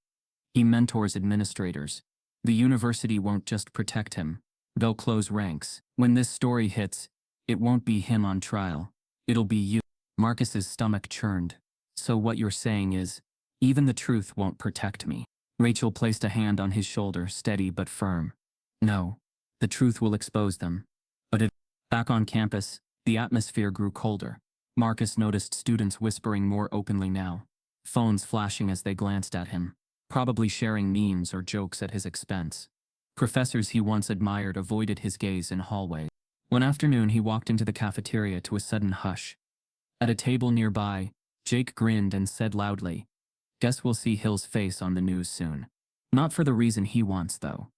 He mentors administrators. The university won't just protect him. They'll close ranks. When this story hits, it won't be him on trial. It'll be you." Marcus's stomach churned. "So what you're saying is, even the truth won't protect me." Rachel placed a hand on his shoulder, steady but firm. "No, the truth will expose them. But it..." Back on campus, the atmosphere grew colder. Marcus noticed students whispering more openly now, phones flashing as they glanced at him, probably sharing memes or jokes at his expense. Professors he once admired avoided his gaze in hallways. One afternoon he walked into the cafeteria to a sudden hush. At a table nearby, Jake grinned and said loudly, "Guess we'll see Hill's face on the news soon." Not for the reason he wants, though.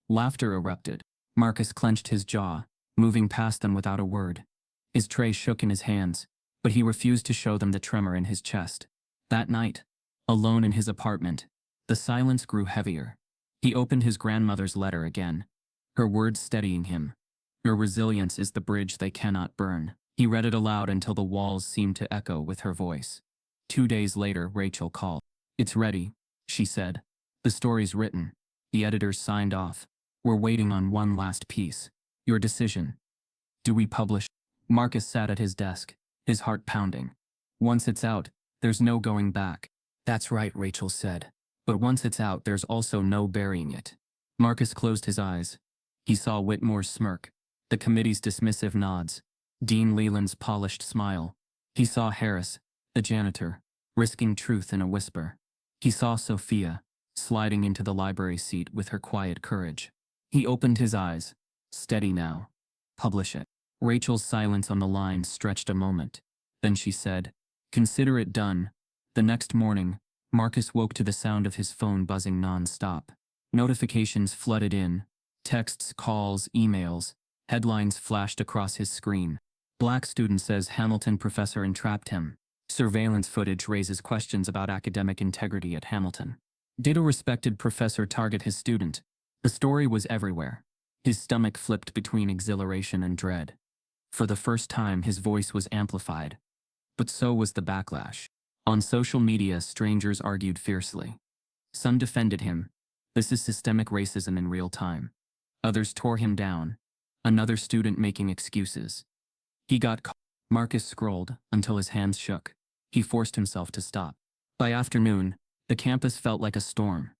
Laughter erupted. Marcus clenched his jaw, moving past them without a word. His tray shook in his hands, but he refused to show them the tremor in his chest. That night, alone in his apartment, the silence grew heavier. He opened his grandmother's letter again, her words steadying him. "Your resilience is the bridge they cannot burn." He read it aloud until the walls seemed to echo with her voice. 2 days later, Rachel called. "It's ready," she said. "The story's written. The editors signed off. We're waiting on one last piece. Your decision. Do we publish?" Marcus sat at his desk, his heart pounding. "Once it's out, there's no going back." "That's right," Rachel said. "But once it's out, there's also no burying it." Marcus closed his eyes. He saw Whitmore's smirk, the committee's dismissive nods, Dean Leland's polished smile. He saw Harris, the janitor, risking truth in a whisper. He saw Sophia, sliding into the library seat with her quiet courage. He opened his eyes. "Steady now. Publish it." Rachel's silence on the line stretched a moment. Then she said, "Consider it done." The next morning, Marcus woke to the sound of his phone buzzing non-stop. Notifications flooded in. Texts, calls, emails. Headlines flashed across his screen. Black student says Hamilton professor entrapped him. Surveillance footage raises questions about academic integrity at Hamilton. Did a respected professor target his student? The story was everywhere. His stomach flipped between exhilaration and dread. For the first time, his voice was amplified. But so was the backlash. On social media, strangers argued fiercely. Some defended him. "This is systemic racism in real time." Others tore him down. Another student making excuses. He got caught. Marcus scrolled until his hands shook. He forced himself to stop. By afternoon, the campus felt like a storm.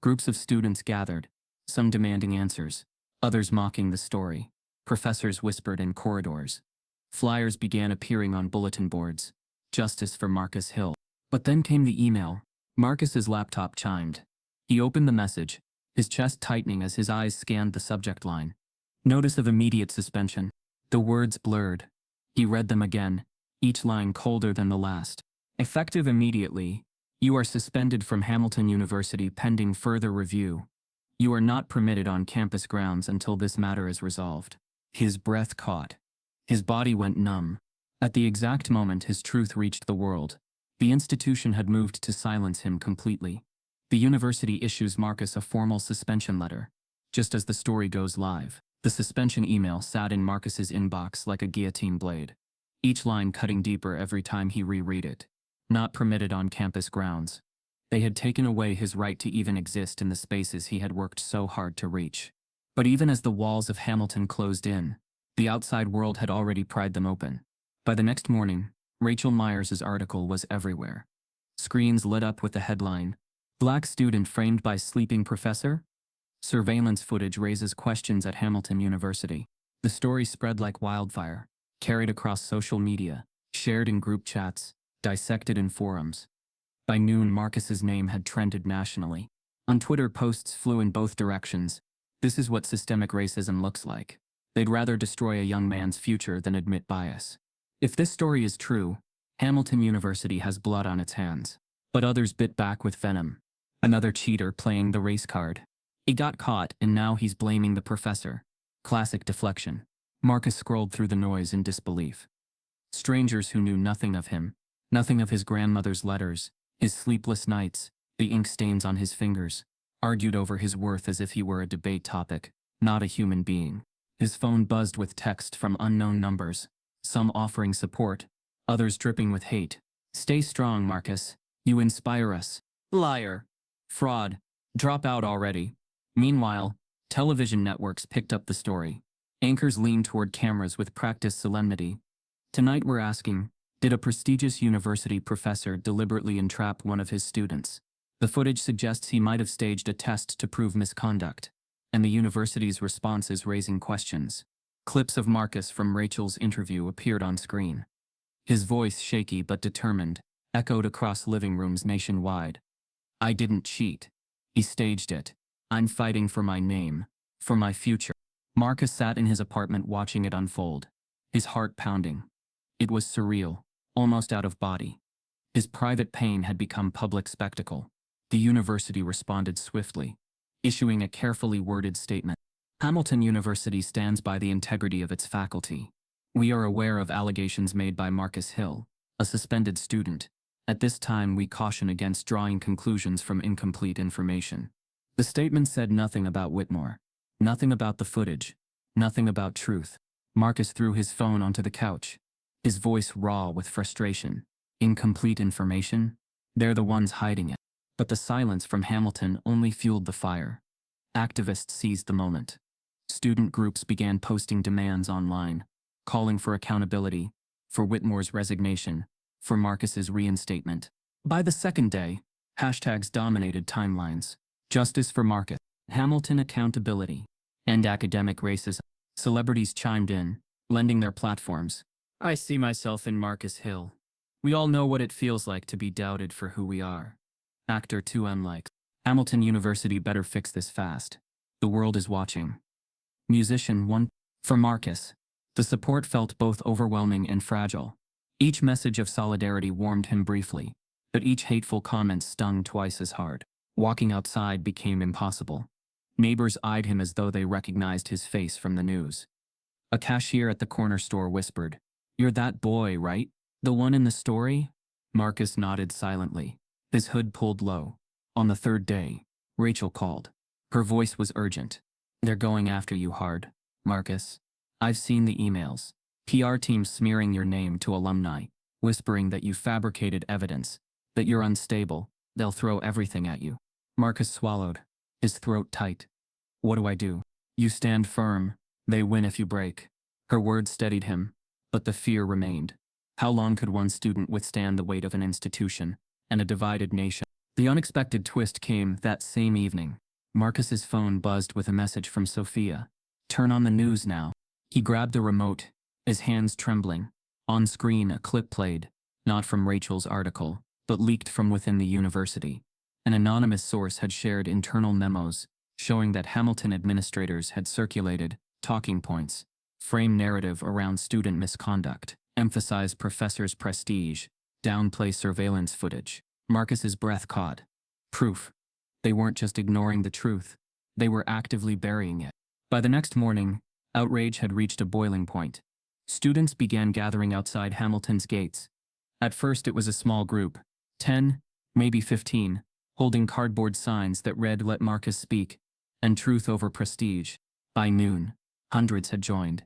Groups of students gathered, some demanding answers, others mocking the story. Professors whispered in corridors. Flyers began appearing on bulletin boards. Justice for Marcus Hill. But then came the email. Marcus's laptop chimed. He opened the message, his chest tightening as his eyes scanned the subject line. Notice of immediate suspension. The words blurred. He read them again, each line colder than the last. "Effective immediately. You are suspended from Hamilton University pending further review. You are not permitted on campus grounds until this matter is resolved." His breath caught. His body went numb. At the exact moment his truth reached the world, the institution had moved to silence him completely. The university issues Marcus a formal suspension letter. Just as the story goes live, the suspension email sat in Marcus's inbox like a guillotine blade, each line cutting deeper every time he reread it. Not permitted on campus grounds. They had taken away his right to even exist in the spaces he had worked so hard to reach. But even as the walls of Hamilton closed in, the outside world had already pried them open. By the next morning, Rachel Myers's article was everywhere. Screens lit up with the headline, "Black student framed by sleeping professor?" Surveillance footage raises questions at Hamilton University. The story spread like wildfire, carried across social media, shared in group chats, dissected in forums. By noon, Marcus's name had trended nationally. On Twitter, posts flew in both directions. "This is what systemic racism looks like. They'd rather destroy a young man's future than admit bias." If this story is true, Hamilton University has blood on its hands. But others bit back with venom. Another cheater playing the race card. He got caught and now he's blaming the professor. Classic deflection. Marcus scrolled through the noise in disbelief. Strangers who knew nothing of him, nothing of his grandmother's letters, his sleepless nights, the ink stains on his fingers, argued over his worth as if he were a debate topic, not a human being. His phone buzzed with text from unknown numbers, some offering support, others dripping with hate. Stay strong, Marcus. You inspire us. Liar. Fraud. Drop out already. Meanwhile, television networks picked up the story. Anchors leaned toward cameras with practiced solemnity. Tonight we're asking, did a prestigious university professor deliberately entrap one of his students? The footage suggests he might have staged a test to prove misconduct, and the university's response is raising questions. Clips of Marcus from Rachel's interview appeared on screen. His voice, shaky but determined, echoed across living rooms nationwide. I didn't cheat. He staged it. I'm fighting for my name, for my future. Marcus sat in his apartment watching it unfold, his heart pounding. It was surreal, almost out of body. His private pain had become public spectacle. The university responded swiftly, issuing a carefully worded statement. Hamilton University stands by the integrity of its faculty. We are aware of allegations made by Marcus Hill, a suspended student. At this time, we caution against drawing conclusions from incomplete information. The statement said nothing about Whitmore, nothing about the footage, nothing about truth. Marcus threw his phone onto the couch, his voice raw with frustration. Incomplete information? They're the ones hiding it. But the silence from Hamilton only fueled the fire. Activists seized the moment. Student groups began posting demands online, calling for accountability, for Whitmore's resignation, for Marcus's reinstatement. By the second day, hashtags dominated timelines. Justice for Marcus, Hamilton accountability, and academic racism. Celebrities chimed in, lending their platforms. I see myself in Marcus Hill. We all know what it feels like to be doubted for who we are. Actor 2M likes. Hamilton University better fix this fast. The world is watching. Musician 1. For Marcus, the support felt both overwhelming and fragile. Each message of solidarity warmed him briefly, but each hateful comment stung twice as hard. Walking outside became impossible. Neighbors eyed him as though they recognized his face from the news. A cashier at the corner store whispered, "You're that boy, right? The one in the story?" Marcus nodded silently, his hood pulled low. On the third day, Rachel called. Her voice was urgent. "They're going after you hard, Marcus. I've seen the emails. PR teams smearing your name to alumni, whispering that you fabricated evidence, that you're unstable. They'll throw everything at you." Marcus swallowed, his throat tight. "What do I do?" "You stand firm. They win if you break." Her words steadied him, but the fear remained. How long could one student withstand the weight of an institution and a divided nation? The unexpected twist came that same evening. Marcus's phone buzzed with a message from Sophia. "Turn on the news now." He grabbed the remote, his hands trembling. On screen, a clip played, not from Rachel's article, but leaked from within the university. An anonymous source had shared internal memos showing that Hamilton administrators had circulated talking points, frame narrative around student misconduct, emphasize professors' prestige, downplay surveillance footage. Marcus's breath caught. Proof. They weren't just ignoring the truth. They were actively burying it. By the next morning, outrage had reached a boiling point. Students began gathering outside Hamilton's gates. At first it was a small group, 10, maybe 15, holding cardboard signs that read "Let Marcus speak" and "Truth over prestige." By noon, hundreds had joined.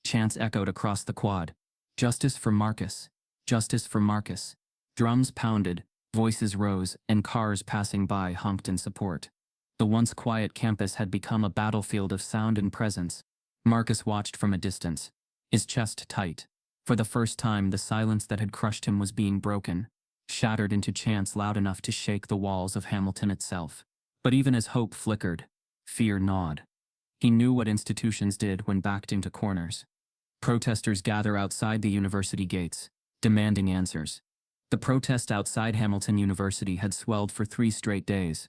Chants echoed across the quad. "Justice for Marcus. Justice for Marcus." Drums pounded, voices rose, and cars passing by honked in support. The once quiet campus had become a battlefield of sound and presence. Marcus watched from a distance, his chest tight. For the first time, the silence that had crushed him was being broken, shattered into chants loud enough to shake the walls of Hamilton itself. But even as hope flickered, fear gnawed. He knew what institutions did when backed into corners. Protesters gather outside the university gates, demanding answers. The protest outside Hamilton University had swelled for 3 straight days.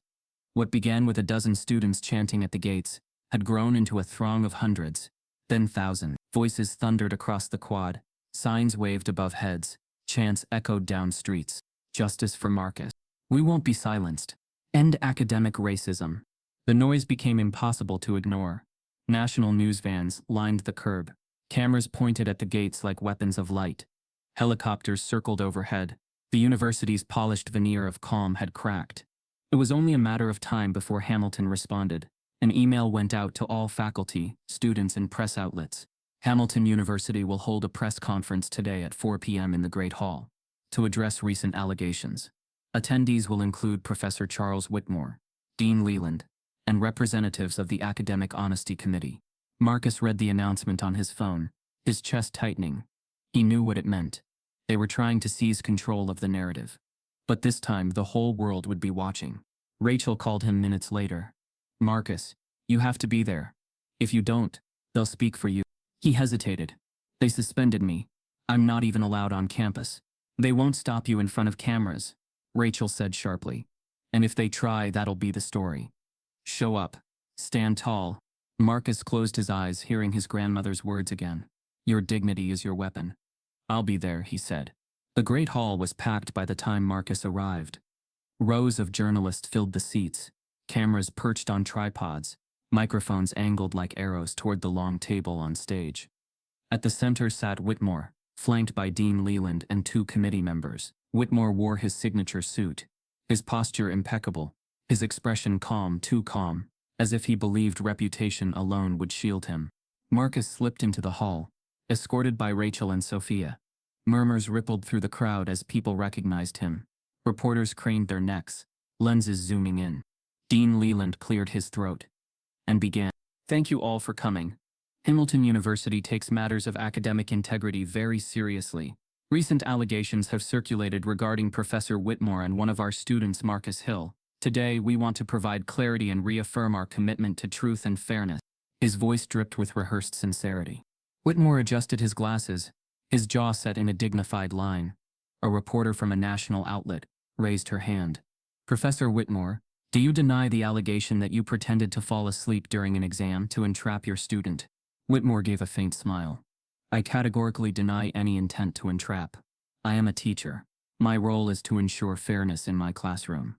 What began with a dozen students chanting at the gates had grown into a throng of hundreds, then thousands. Voices thundered across the quad, signs waved above heads, chants echoed down streets. Justice for Marcus. We won't be silenced. End academic racism. The noise became impossible to ignore. National news vans lined the curb. Cameras pointed at the gates like weapons of light. Helicopters circled overhead. The university's polished veneer of calm had cracked. It was only a matter of time before Hamilton responded. An email went out to all faculty, students, and press outlets. Hamilton University will hold a press conference today at 4 p.m. in the Great Hall to address recent allegations. Attendees will include Professor Charles Whitmore, Dean Leland, and representatives of the Academic Honesty Committee. Marcus read the announcement on his phone, his chest tightening. He knew what it meant. They were trying to seize control of the narrative. But this time, the whole world would be watching. Rachel called him minutes later. "Marcus, you have to be there. If you don't, they'll speak for you." He hesitated. "They suspended me. I'm not even allowed on campus." "They won't stop you in front of cameras," Rachel said sharply. "And if they try, that'll be the story. Show up. Stand tall." Marcus closed his eyes, hearing his grandmother's words again. "Your dignity is your weapon." "I'll be there," he said. The Great Hall was packed by the time Marcus arrived. Rows of journalists filled the seats, cameras perched on tripods, microphones angled like arrows toward the long table on stage. At the center sat Whitmore, flanked by Dean Leland and 2 committee members. Whitmore wore his signature suit, his posture impeccable, his expression calm, too calm, as if he believed reputation alone would shield him. Marcus slipped into the hall, escorted by Rachel and Sophia. Murmurs rippled through the crowd as people recognized him. Reporters craned their necks, lenses zooming in. Dean Leland cleared his throat and began. "Thank you all for coming. Hamilton University takes matters of academic integrity very seriously. Recent allegations have circulated regarding Professor Whitmore and one of our students, Marcus Hill. Today, we want to provide clarity and reaffirm our commitment to truth and fairness." His voice dripped with rehearsed sincerity. Whitmore adjusted his glasses, his jaw set in a dignified line. A reporter from a national outlet raised her hand. "Professor Whitmore, do you deny the allegation that you pretended to fall asleep during an exam to entrap your student?" Whitmore gave a faint smile. "I categorically deny any intent to entrap. I am a teacher. My role is to ensure fairness in my classroom.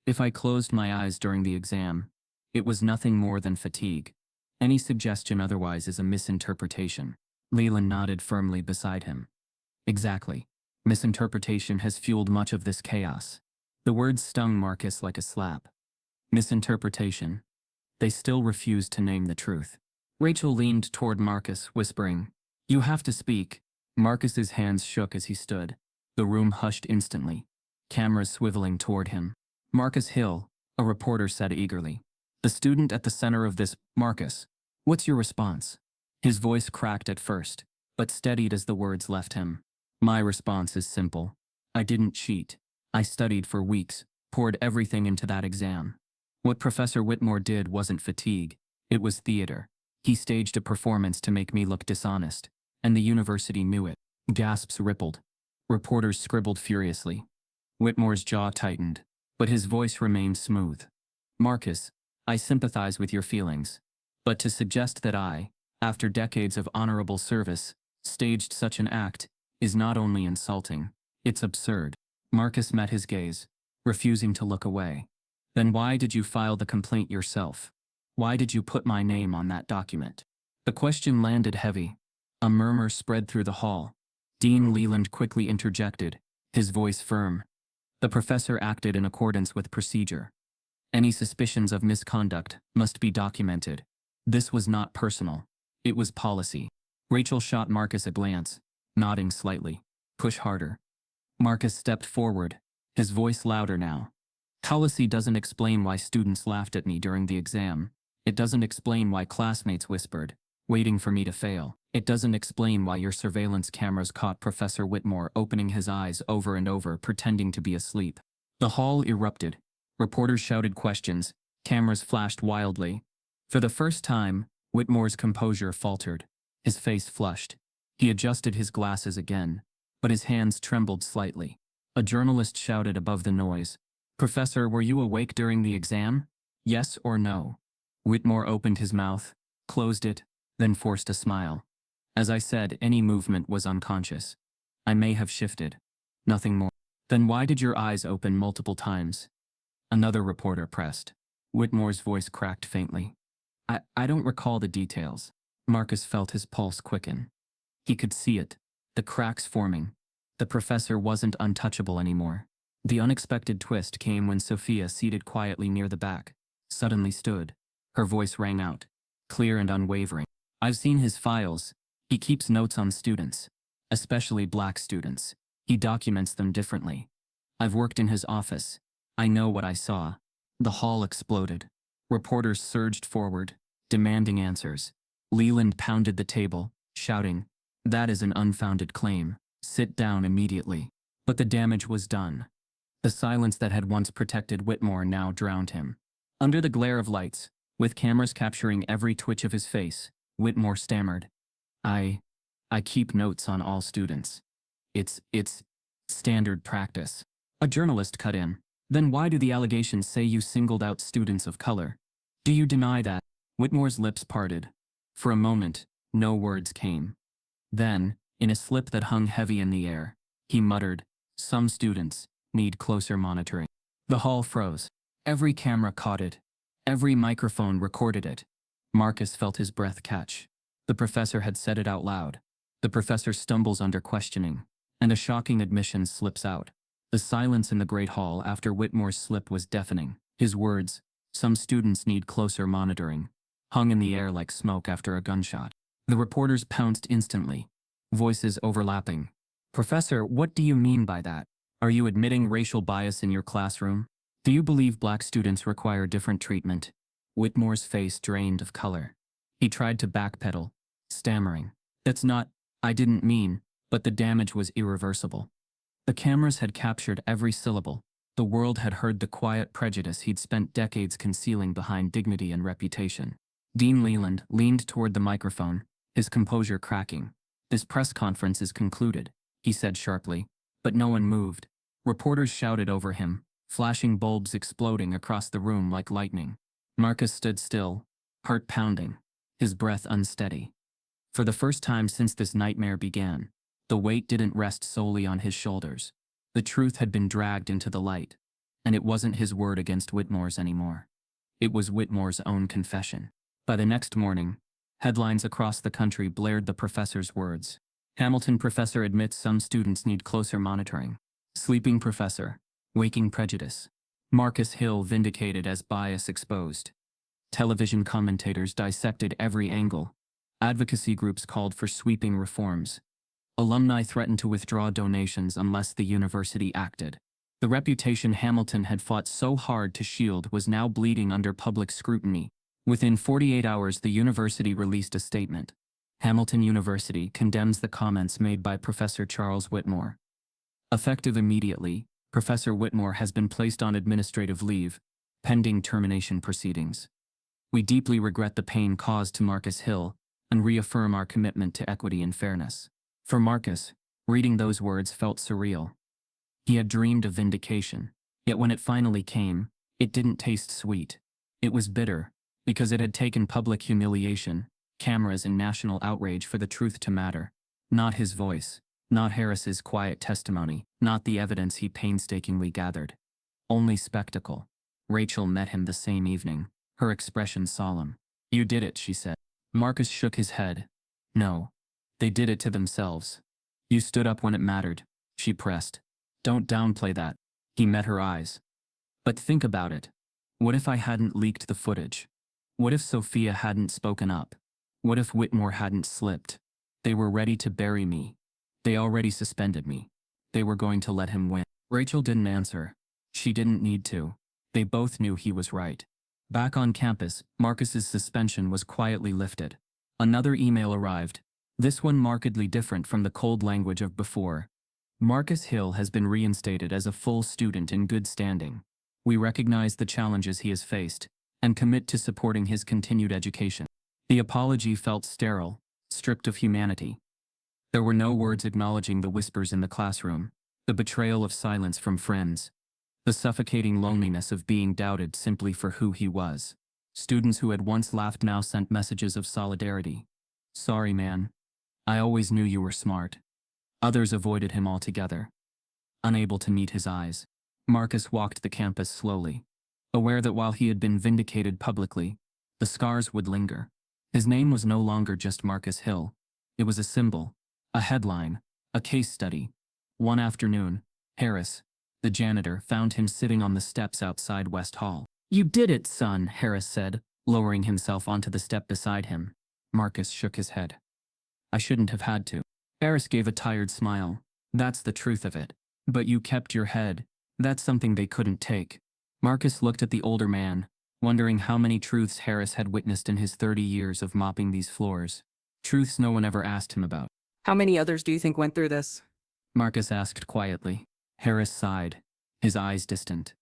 If I closed my eyes during the exam, it was nothing more than fatigue. Any suggestion otherwise is a misinterpretation." Leland nodded firmly beside him. "Exactly. Misinterpretation has fueled much of this chaos." The words stung Marcus like a slap. Misinterpretation. They still refused to name the truth. Rachel leaned toward Marcus, whispering, "You have to speak." Marcus's hands shook as he stood. The room hushed instantly, cameras swiveling toward him. "Marcus Hill," a reporter said eagerly. "The student at the center of this. Marcus, what's your response?" His voice cracked at first, but steadied as the words left him. "My response is simple. I didn't cheat. I studied for weeks, poured everything into that exam. What Professor Whitmore did wasn't fatigue. It was theater. He staged a performance to make me look dishonest, and the university knew it." Gasps rippled. Reporters scribbled furiously. Whitmore's jaw tightened, but his voice remained smooth. "Marcus, I sympathize with your feelings. But to suggest that I, after decades of honorable service, staged such an act, is not only insulting, it's absurd." Marcus met his gaze, refusing to look away. "Then why did you file the complaint yourself? Why did you put my name on that document?" The question landed heavy. A murmur spread through the hall. Dean Leland quickly interjected, his voice firm. "The professor acted in accordance with procedure. Any suspicions of misconduct must be documented. This was not personal. It was policy." Rachel shot Marcus a glance, nodding slightly. "Push harder." Marcus stepped forward, his voice louder now. "Policy doesn't explain why students laughed at me during the exam. It doesn't explain why classmates whispered, waiting for me to fail. It doesn't explain why your surveillance cameras caught Professor Whitmore opening his eyes over and over, pretending to be asleep." The hall erupted. Reporters shouted questions, cameras flashed wildly. For the first time, Whitmore's composure faltered. His face flushed. He adjusted his glasses again, but his hands trembled slightly. A journalist shouted above the noise, "Professor, were you awake during the exam? Yes or no?" Whitmore opened his mouth, closed it, then forced a smile. "As I said, any movement was unconscious. I may have shifted. Nothing more." "Then why did your eyes open multiple times?" Another reporter pressed. Whitmore's voice cracked faintly. I don't recall the details. Marcus felt his pulse quicken. He could see it, the cracks forming. The professor wasn't untouchable anymore. The unexpected twist came when Sophia, seated quietly near the back, suddenly stood. Her voice rang out, clear and unwavering. I've seen his files. He keeps notes on students, especially black students. He documents them differently. I've worked in his office. I know what I saw. The hall exploded. Reporters surged forward, demanding answers. Leland pounded the table, shouting, "That is an unfounded claim. Sit down immediately." But the damage was done. The silence that had once protected Whitmore now drowned him. Under the glare of lights, with cameras capturing every twitch of his face, Whitmore stammered, I keep notes on all students. It's standard practice." A journalist cut in. "Then why do the allegations say you singled out students of color? Do you deny that?" Whitmore's lips parted. For a moment, no words came. Then, in a slip that hung heavy in the air, he muttered, "Some students need closer monitoring." The hall froze. Every camera caught it. Every microphone recorded it. Marcus felt his breath catch. The professor had said it out loud. The professor stumbles under questioning, and a shocking admission slips out. The silence in the great hall after Whitmore's slip was deafening. His words, "Some students need closer monitoring," hung in the air like smoke after a gunshot. The reporters pounced instantly, voices overlapping. "Professor, what do you mean by that? Are you admitting racial bias in your classroom? Do you believe black students require different treatment?" Whitmore's face drained of color. He tried to backpedal, stammering, I didn't mean," but the damage was irreversible. The cameras had captured every syllable. The world had heard the quiet prejudice he'd spent decades concealing behind dignity and reputation. Dean Leland leaned toward the microphone, his composure cracking. "This press conference is concluded," he said sharply, but no one moved. Reporters shouted over him, flashing bulbs exploding across the room like lightning. Marcus stood still, heart pounding, his breath unsteady. For the first time since this nightmare began, the weight didn't rest solely on his shoulders. The truth had been dragged into the light, and it wasn't his word against Whitmore's anymore. It was Whitmore's own confession. By the next morning, headlines across the country blared the professor's words. Hamilton professor admits some students need closer monitoring. Sleeping professor, waking prejudice. Marcus Hill vindicated as bias exposed. Television commentators dissected every angle. Advocacy groups called for sweeping reforms. Alumni threatened to withdraw donations unless the university acted. The reputation Hamilton had fought so hard to shield was now bleeding under public scrutiny. Within 48 hours, the university released a statement. Hamilton University condemns the comments made by Professor Charles Whitmore. Effective immediately, Professor Whitmore has been placed on administrative leave, pending termination proceedings. We deeply regret the pain caused to Marcus Hill and reaffirm our commitment to equity and fairness. For Marcus, reading those words felt surreal. He had dreamed of vindication, yet when it finally came, it didn't taste sweet. It was bitter, because it had taken public humiliation, cameras, and national outrage for the truth to matter. Not his voice, not Harris's quiet testimony, not the evidence he painstakingly gathered. Only spectacle. Rachel met him the same evening, her expression solemn. "You did it," she said. Marcus shook his head. "No. They did it to themselves. You stood up when it mattered," she pressed. "Don't downplay that." He met her eyes. "But think about it. What if I hadn't leaked the footage? What if Sophia hadn't spoken up? What if Whitmore hadn't slipped? They were ready to bury me. They already suspended me. They were going to let him win." Rachel didn't answer. She didn't need to. They both knew he was right. Back on campus, Marcus's suspension was quietly lifted. Another email arrived, this one markedly different from the cold language of before. "Marcus Hill has been reinstated as a full student in good standing. We recognize the challenges he has faced and commit to supporting his continued education." The apology felt sterile, stripped of humanity. There were no words acknowledging the whispers in the classroom, the betrayal of silence from friends, the suffocating loneliness of being doubted simply for who he was. Students who had once laughed now sent messages of solidarity. "Sorry, man. I always knew you were smart." Others avoided him altogether. Unable to meet his eyes, Marcus walked the campus slowly, aware that while he had been vindicated publicly, the scars would linger. His name was no longer just Marcus Hill. It was a symbol, a headline, a case study. One afternoon, Harris, the janitor, found him sitting on the steps outside West Hall. "You did it, son," Harris said, lowering himself onto the step beside him. Marcus shook his head. "I shouldn't have had to." Harris gave a tired smile. "That's the truth of it. But you kept your head. That's something they couldn't take." Marcus looked at the older man, wondering how many truths Harris had witnessed in his 30 years of mopping these floors. Truths no one ever asked him about. How many others do you think went through this? Marcus asked quietly. Harris sighed, his eyes distant.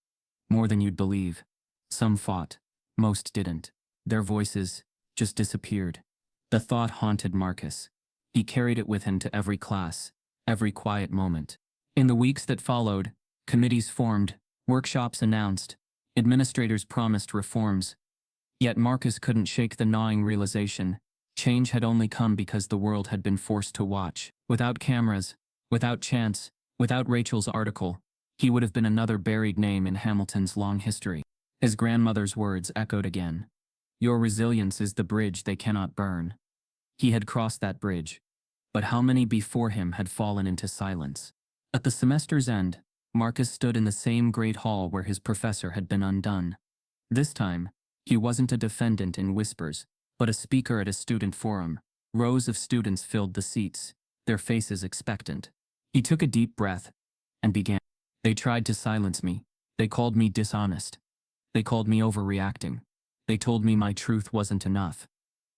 "More than you'd believe. Some fought. Most didn't. Their voices just disappeared." The thought haunted Marcus. He carried it with him to every class, every quiet moment. In the weeks that followed, committees formed, workshops announced, administrators promised reforms. Yet Marcus couldn't shake the gnawing realization. Change had only come because the world had been forced to watch. Without cameras, without chance, without Rachel's article, he would have been another buried name in Hamilton's long history. His grandmother's words echoed again. "Your resilience is the bridge they cannot burn." He had crossed that bridge, but how many before him had fallen into silence? At the semester's end, Marcus stood in the same great hall where his professor had been undone. This time, he wasn't a defendant in whispers, but a speaker at a student forum. Rows of students filled the seats, their faces expectant. He took a deep breath and began. "They tried to silence me. They called me dishonest. They called me overreacting. They told me my truth wasn't enough.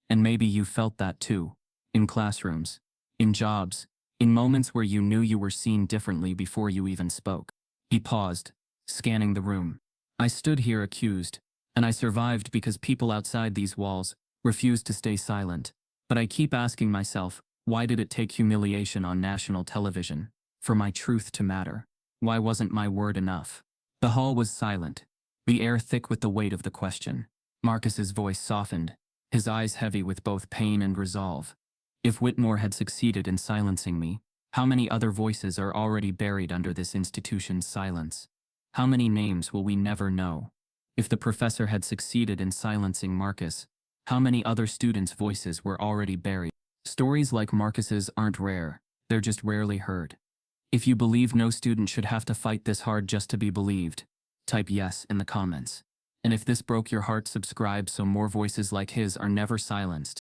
And maybe you felt that too, in classrooms, in jobs, in moments where you knew you were seen differently before you even spoke." He paused, scanning the room. "I stood here accused, and I survived because people outside these walls refused to stay silent. But I keep asking myself, why did it take humiliation on national television for my truth to matter? Why wasn't my word enough?" The hall was silent, the air thick with the weight of the question. Marcus's voice softened, his eyes heavy with both pain and resolve. "If Whitmore had succeeded in silencing me, how many other voices are already buried under this institution's silence? How many names will we never know? If the professor had succeeded in silencing Marcus, how many other students' voices were already buried?" Stories like Marcus's aren't rare, they're just rarely heard. If you believe no student should have to fight this hard just to be believed, type yes in the comments. And if this broke your heart, subscribe so more voices like his are never silenced.